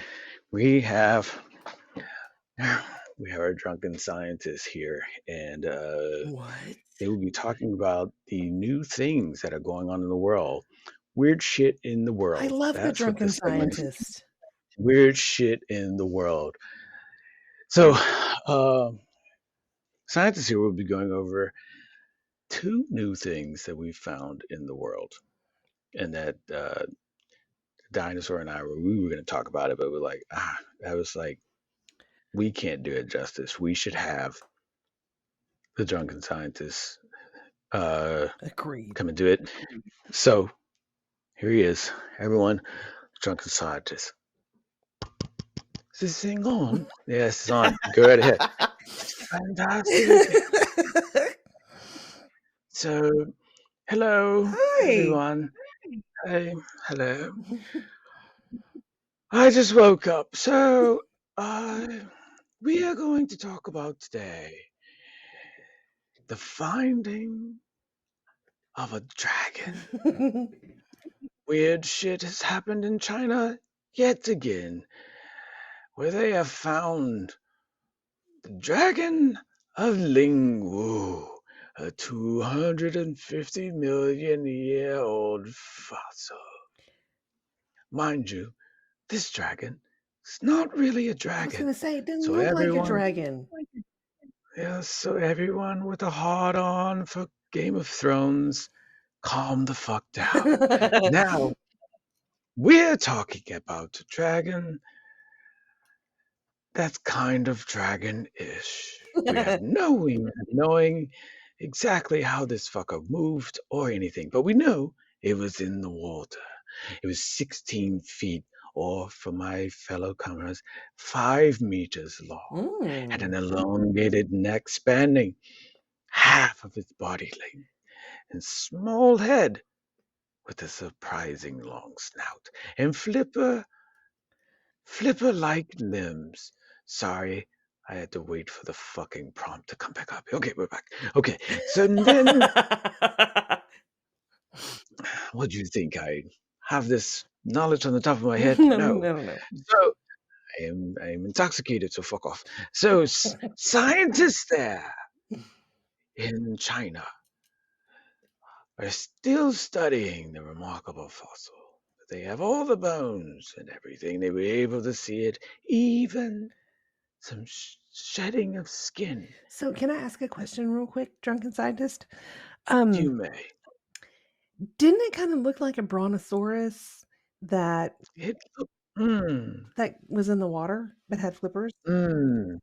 We have our drunken scientist here, and What? they will be talking about the new things that are going on in the world. Weird shit in the I world. love the That's what drunken this segment is. scientist. Weird shit in the world. So, scientists here will be going over two new things that we found in the world, and that Dinosaur and we were going to talk about it, but we're like, I was like, we can't do it justice. We should have the drunken scientist Agreed. come and do it. So here he is, everyone, drunken scientist. Is this thing on? Yes, it's on. Go right ahead. Fantastic. So, hello, Hi. everyone. Hey, hello. I just woke up, so we are going to talk about today the finding of a dragon. Weird shit has happened in China yet again, where they have found the dragon of Lingwu, a 250 million year old fossil. Mind you, this dragon is not really a I was dragon. gonna say it didn't So look like a everyone, dragon. yeah, so everyone with a hard on for Game of Thrones, calm the fuck down. Now we're talking about a dragon that's kind of dragon-ish. We have no way of knowing exactly how this fucker moved or anything, but we know it was in the water. It was 16 feet, or for my fellow commoners, 5 meters long, had an elongated neck spanning half of its body length, and small head with a surprising long snout, and flipper-like limbs. Sorry, I had to wait for the fucking prompt to come back up. Okay, we're back. Okay, so then, what do you think? I have this knowledge on the top of my head? No. No. So I am intoxicated, so fuck off. So scientists there in China are still studying the remarkable fossil. They have all the bones and everything. They were able to see it, even some shedding of skin. So can I ask a question real quick, drunken scientist? You may. Didn't it kind of look like a brontosaurus that It look, mm, was in the water but had flippers? mm,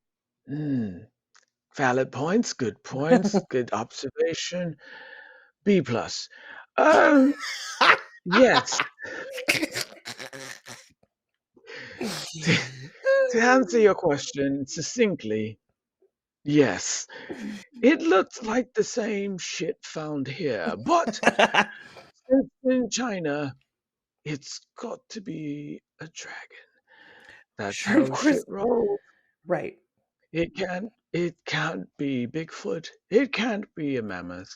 mm. Valid points, good points, good observation. B plus. Yes. To answer your question succinctly, yes. It looked like the same shit found here, but since in China, it's got to be a dragon. That's Sure, of how course. shit rolls. Right. It can't be Bigfoot. It can't be a mammoth.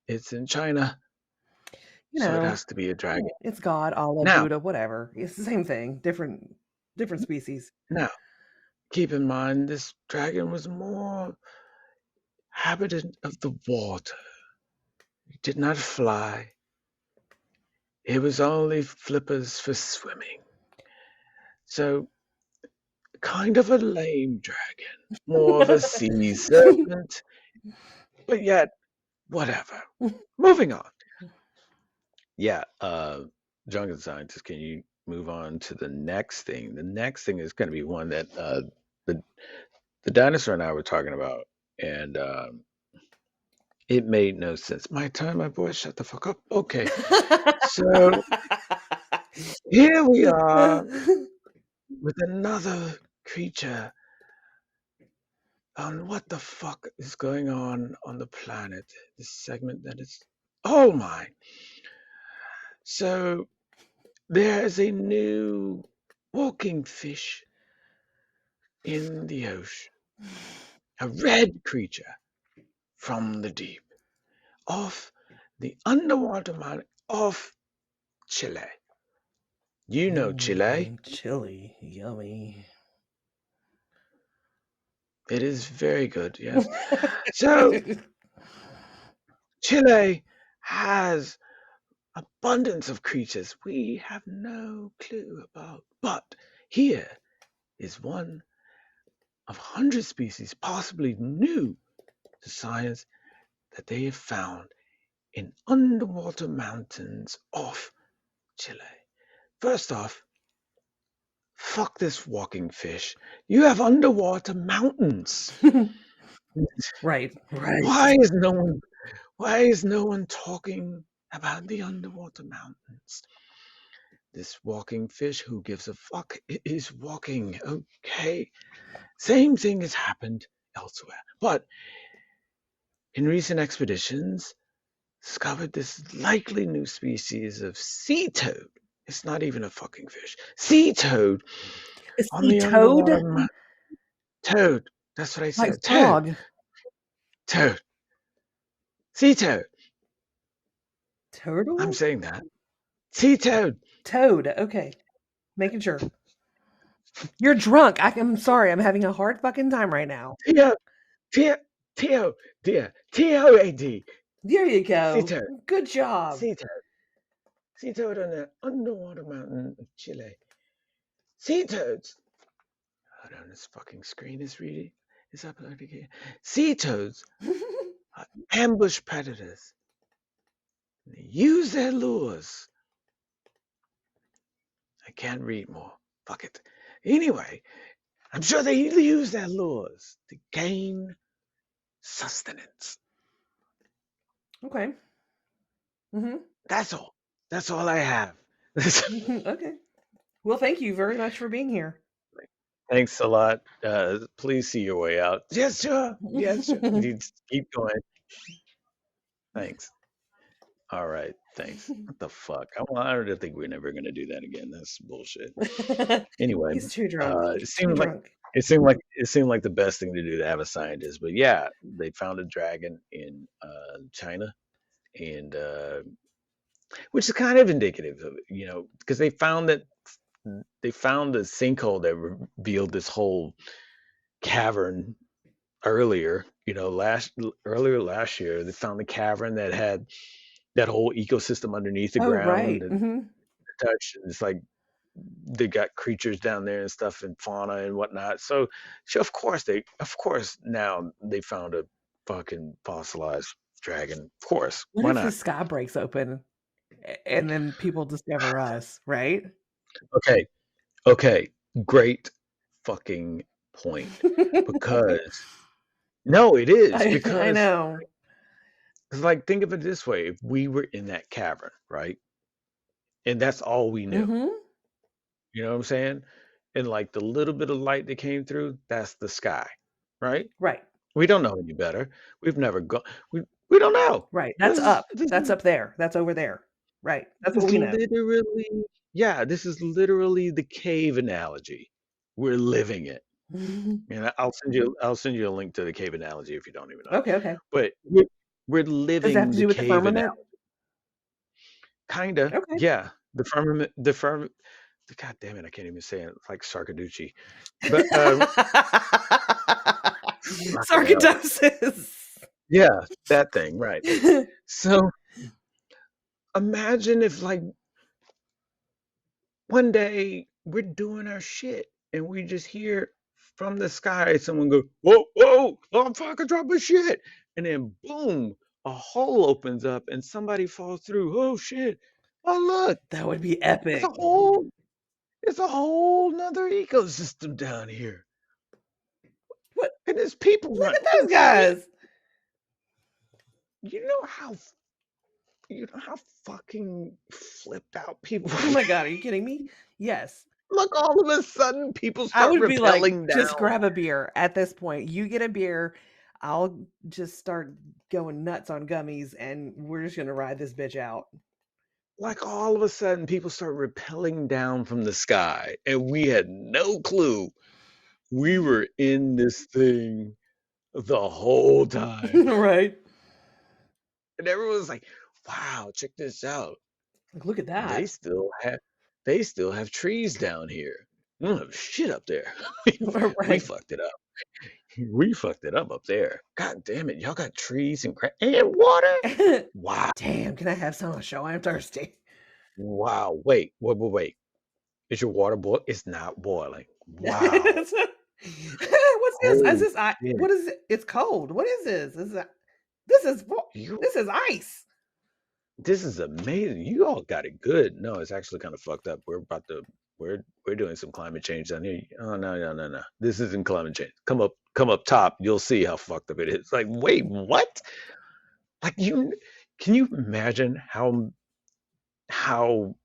It's in China, You so it know, has to be a dragon. it's God, Allah, Now, Buddha, whatever. It's the same thing, different. Different species. Now, keep in mind, this dragon was more habitant of the water. It did not fly. It was only flippers for swimming. So, kind of a lame dragon. More of a sea serpent. But yet, whatever. Moving on. Yeah, Drunken Scientist, can you move on to the next thing? The next thing is going to be one that the the dinosaur and I were talking about, and it made no sense. My turn, my boy. Shut the fuck up. Okay, so here we are with another creature. On what the fuck is going on the planet? This segment that is. Oh my! So there is a new walking fish in the ocean, a red creature from the deep, off the underwater mountain of Chile. You know Chile. Chili, yummy. It is very good, yes. So Chile has abundance of creatures we have no clue about. But here is one of 100 species, possibly new to science, that they have found in underwater mountains off Chile. First off, fuck this walking fish. You have underwater mountains. Right. Why is no one talking about the underwater mountains? This walking fish, who gives a fuck, is walking. Okay. Same thing has happened elsewhere. But in recent expeditions, discovered this likely new species of sea toad. It's not even a fucking fish. Sea toad Is on he the toad? underwater toad. That's what I Like said. Toad. frog. Toad. Sea toad. Turtle? I'm saying that. Sea toad. Toad. Okay. Making sure. You're drunk. I'm sorry. I'm having a hard fucking time right now. T-O. T-O. T-O-A-D. There you Sea go. toad. Good job. Sea toad. Sea toad on the underwater mountain of Chile. Sea toads. Hold on, this fucking screen is reading. Is uploading here. Sea toads are ambush predators. They use their lures. I can't read more. Fuck it. Anyway, I'm sure they use their lures to gain sustenance. Okay. Mm-hmm. That's all. That's all I have. Okay. Well, thank you very much for being here. Thanks a lot. Please see your way out. Yes, sure. Yes, sure. You just keep going. Thanks. All right. Thanks. What the fuck? I don't think we're never gonna do that again. That's bullshit. Anyway, He's too drunk. it Too seemed like drunk. it seemed like the best thing to do to have a scientist. But yeah, they found a dragon in China, and which is kind of indicative of it, because they found the sinkhole that revealed this whole cavern earlier. Earlier last year, they found the cavern that had that whole ecosystem underneath the Oh, ground right. and Mm-hmm. touch. It's like they got creatures down there and stuff and fauna and whatnot. So of course now they found a fucking fossilized dragon. Of course, What why if the not? sky breaks open and then people discover us, right? Okay, okay, great fucking point. Because no, it is I because know. like think of it this way: if we were in that cavern, right, and that's all we knew, Mm-hmm. you know what I'm saying? And like the little bit of light that came through, that's the sky, right? Right. We don't know any better. We've never gone. We don't know. Right. This That's is up. this That's is up there. That's over there. Right. That's this what is we know. literally yeah. This is literally the cave analogy. We're living it, and I'll send you a link to the cave analogy if you don't even know. Okay, okay. But we're Does it have living to the do with the cave analogy. firmament? Kinda, Okay. yeah. The God damn it, I can't even say it. It's like Sarkaducci. But fucking hell. Sarcoidosis. Yeah, that thing, right. So imagine if like one day we're doing our shit and we just hear from the sky someone go, whoa, whoa, oh, I'm fucking dropping shit. And then boom, a hole opens up and somebody falls through. Oh shit. Oh look, That would be it's epic. a whole nother ecosystem down here. What? And there's people Look running. at those guys. You know how fucking flipped out people. Oh my god, are you kidding me? Yes. Look, all of a sudden people I start would be like, rappelling just down. grab a beer at this point. You get a beer, I'll just start going nuts on gummies, and we're just gonna ride this bitch out. Like all of a sudden people start rappelling down from the sky and we had no clue we were in this thing the whole time. Right? And everyone's like, wow, check this out. Like, look at They that. still have they still have trees down here. We don't have shit up there. We Right. fucked it up. We fucked it up there. God damn it. Y'all got trees and and water? Wow. Damn, can I have some? Show I'm thirsty. Wow. Wait. Is your water boil? It's not boiling. Wow. What's this? Is Holy this shit. what is it? It's cold. What is this? This is You this is ice. This is amazing. You all got it good. No, it's actually kind of fucked up. We're doing some climate change down here. Oh no. This isn't climate change. Come up top. You'll see how fucked up it is. Like, wait, what? Like can you imagine how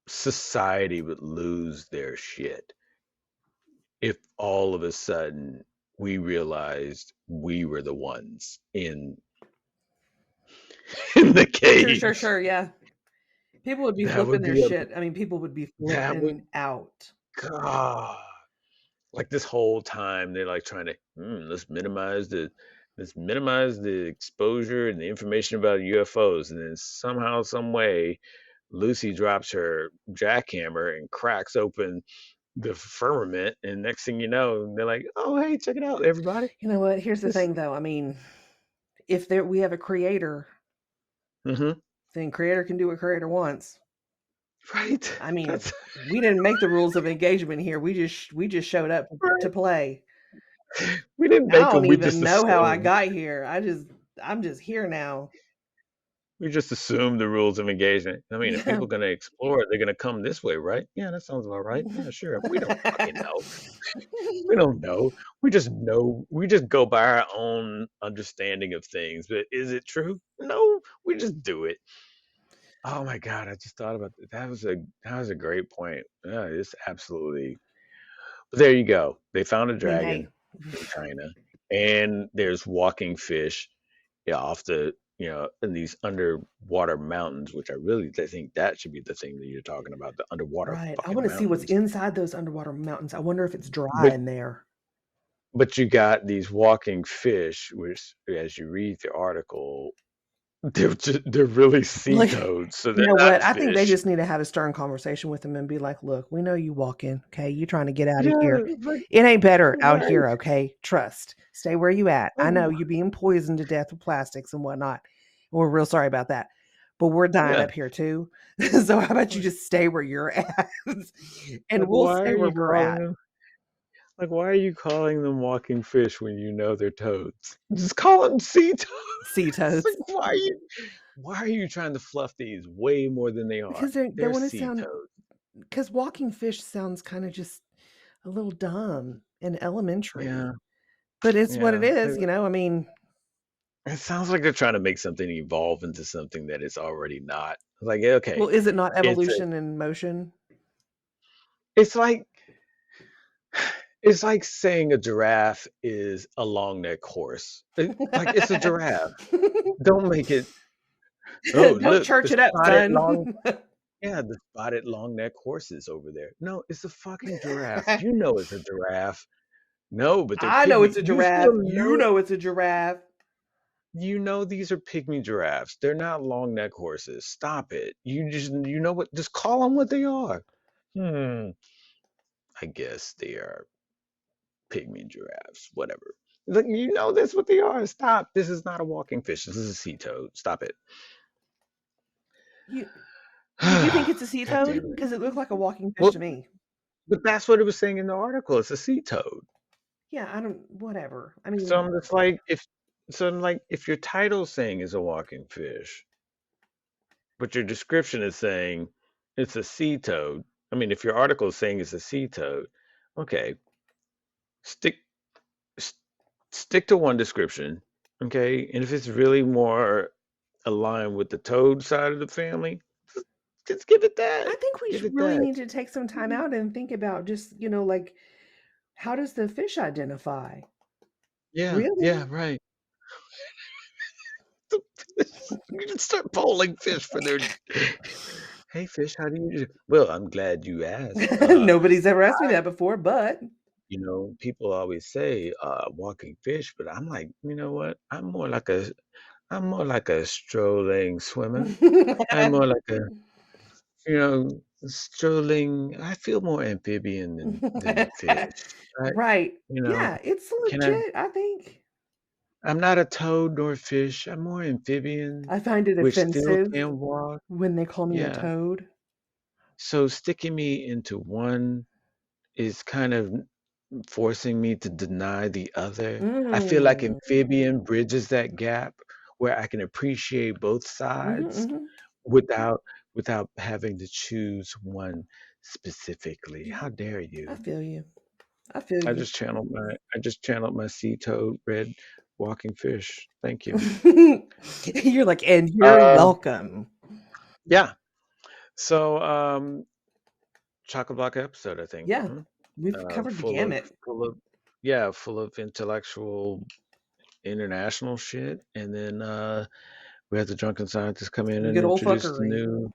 society would lose their shit if all of a sudden we realized we were the ones in the cage? Sure, yeah. People would be That flipping would their be a shit. I mean, people would be that would flipping out. God. Like this whole time they're like trying to let's minimize the exposure and the information about UFOs, and then somehow some way Lucy drops her jackhammer and cracks open the firmament, and next thing you know they're like, oh hey, check it out everybody. You know what? Here's the This thing, though. I mean, if we have a creator, hmm then creator can do what creator wants. right. I mean, That's we didn't make the rules of engagement here. We just showed up to right. play. We didn't I make them, don't we even just know how I assumed. got here. I'm just here now. We just assume the rules of engagement. I mean, if Yeah. people are going to explore, they're going to come this way, right? Yeah, that sounds about right. Yeah, sure. We don't fucking know. We don't know. We just know. We just go by our own understanding of things. But is it true? No, we just do it. Oh my God, I just thought about that. That was a great point. Yeah, it's absolutely. But there you go. They found a I mean, hey, dragon in China, and there's walking fish, yeah, off the in these underwater mountains, which I think that should be the thing that you're talking about, the underwater right. I fucking want to see what's mountains. inside those underwater mountains. I wonder if it's dry But in there. you got these walking fish, which as you read the article, they're really sea Like, toads, so you they're know not what? I think they fish. just need to have a stern conversation with them and be like, "Look, we know you walking, okay? You trying to get out of Yeah, here. like It ain't better out why? here, okay? Trust. Stay where you at. I Like know you being poisoned to death with plastics and whatnot. We're real sorry about that, but we're dying yeah, up here too. So how about you like, just stay where you're at, and like we'll why stay are where you we're calling at. them? Like why are you calling them walking fish when you know they're toads? Just call them sea Sea toads. toads, Like why are you trying to fluff these way more than they are? because they They're want to sea sound toads. because walking fish sounds kind of just a little dumb and elementary, Yeah, but it's what it yeah. is. I mean, It sounds like they're trying to make something evolve into something that it's already not. Like, okay, well, is it not it's a, evolution in motion? it's like it's like saying a giraffe is a long neck horse. Like it's a giraffe. Don't make it. Oh, Don't look, church the it up, spotted long. son. Yeah, the spotted long neck horses over there. No, it's a fucking giraffe. You know it's a giraffe. No, but they're I know pygmy. it's a You giraffe. still You know it. know it's a giraffe. You know these are pygmy giraffes. They're not long neck horses. Stop it. You know what? Just call them what they are. I guess they are pygmy giraffes, whatever. Look, you know that's what they are. Stop. This is not a walking fish. This is a sea toad. Stop it. You you think it's a sea God toad? damn it. Because it looked like a walking fish Well, to me. but that's what it was saying in the article. It's a sea toad. Yeah, I don't. Whatever. I So mean, I'm just like, if your title's saying is a walking fish, but your description is saying it's a sea toad. I mean, if your article is saying it's a sea toad, okay, stick s- stick to one description, okay? And if it's really more aligned with the toad side of the family, just give it I that. think we Give it really that. need to take some time out and think about just like how does the fish identify? Yeah, Really? yeah, right. You can start polling fish for their. Hey, fish, how do you do? Well, I'm glad you asked. Nobody's ever asked me that before, but People always say walking fish, but I'm like, you know what? I'm more like a strolling swimmer. I'm more like a, strolling. I feel more amphibian than fish. Right? right. You know, Yeah, it's can I? legit, I think. I'm not a toad nor fish. I'm more amphibian, I find it which still offensive can walk. when they call me a Yeah. toad. So sticking me into one is kind of forcing me to deny the other. I feel like Mm. amphibian bridges that gap where I can appreciate both Mhm, sides mhm. without without having to choose one specifically. Yeah, How dare I you? feel you. I feel I you. just channeled my sea toad red walking fish. Thank you. You're like, and you're Um welcome. yeah. So chocolate block episode, I think. Yeah, we've covered the Full of gamut. intellectual international shit, and then we had the drunken scientist come in Some and good old introduce fuckery.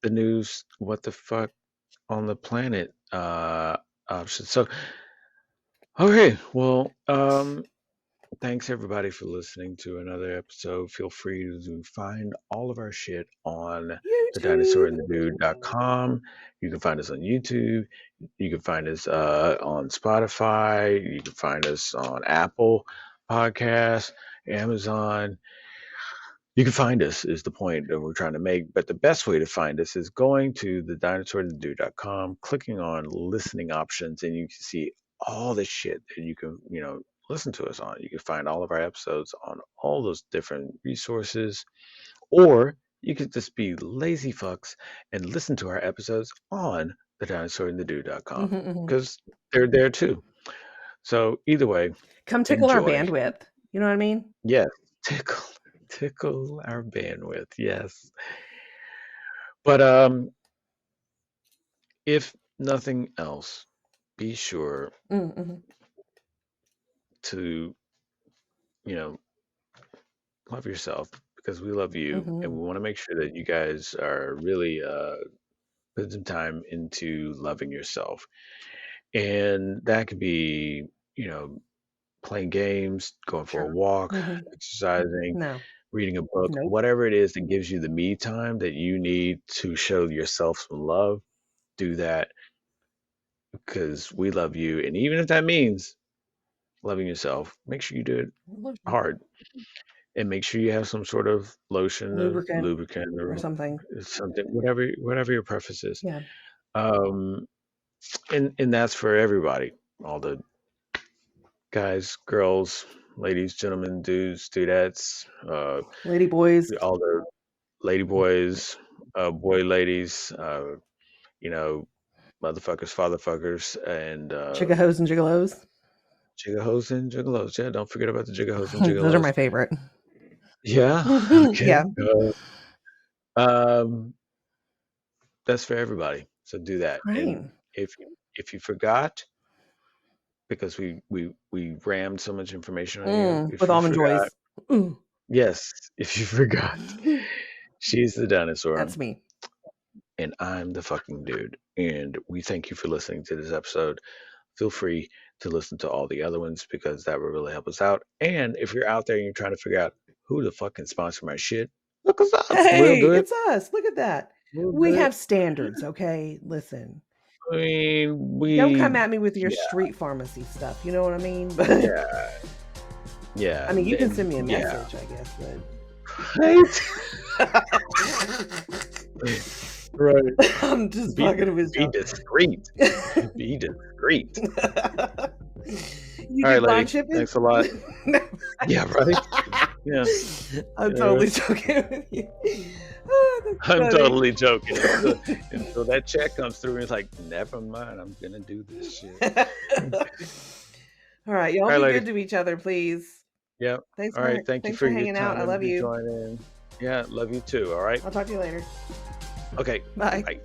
the news what the fuck on the planet option. So okay, well, thanks everybody for listening to another episode. Feel free to find all of our shit on YouTube. TheDinosaur&TheDude.com. You can find us on YouTube. You can find us on Spotify. You can find us on Apple Podcasts, Amazon. You can find us is the point that we're trying to make. But the best way to find us is going to TheDinosaur&TheDude.com, clicking on listening options, and you can see all the shit that you can, listen to us on. You can find all of our episodes on all those different resources, or you could just be lazy fucks and listen to our episodes on Mhm, TheDinosaur&TheDude.com mhm. because they're there too. So either way, Come tickle our enjoy. bandwidth. You know what I mean? Yes, tickle, tickle our bandwidth. Yes. But if nothing else, be sure Mm-hmm. to, you know, love yourself because we love you and Mm-hmm. we want to make sure that you guys are really putting some time into loving yourself. And that could be, you know, playing games, going for a Sure. walk, Mm-hmm. exercising, No. reading a book, Nope. whatever it is that gives you the me time that you need to show yourself some love, do that because we love you. And even if that means loving yourself, make sure you do it Lotion. hard and make sure you have some sort of lotion or Lubricant lubricant or or something. something, whatever your preference is. Yeah. Um, and that's for everybody, all the guys, girls, ladies, gentlemen, dudes, dudettes, Lady boys, all the lady boys, boy ladies, you know, motherfuckers, fatherfuckers, and chicahos and gigolos. Jigahos and gigolos. Yeah, don't forget about the jigahos and Those are gigolos. my favorite. Yeah, okay. Yeah. Um, that's for everybody. So do that. Right. And if you forgot, because we rammed so much information on you, if With you almond forgot, joys. Ooh. yes, if you forgot, she's the dinosaur That's me. and I'm the fucking dude. And we thank you for listening to this episode. Feel free to listen to all the other ones because that will really help us out. And if you're out there and you're trying to figure out who the fuck can sponsor my shit, look us up. We'll Hey, do it. it's us. Look at that. We'll We do it. have standards, okay? Listen. I mean, Don't come at me with your yeah, street pharmacy stuff. You know what I mean? But yeah. I mean, you can send me a Yeah. message, I guess. Right. Right. I'm just fucking with Be you. discreet. Be discreet. You All do right, lady. bond shipping? Thanks a lot. Yeah, right. Yeah. I'm totally joking with you. Oh, that's I'm funny. totally joking. Until that check comes through, it's like, never mind. I'm gonna do this shit. All right, y'all All right, be lady. good to each other, please. Yep. Thanks All for right. Thank you thanks for for your hanging out. time I and love for you. joining. Yeah, love you too. All right. I'll talk to you later. Okay. Bye. Bye.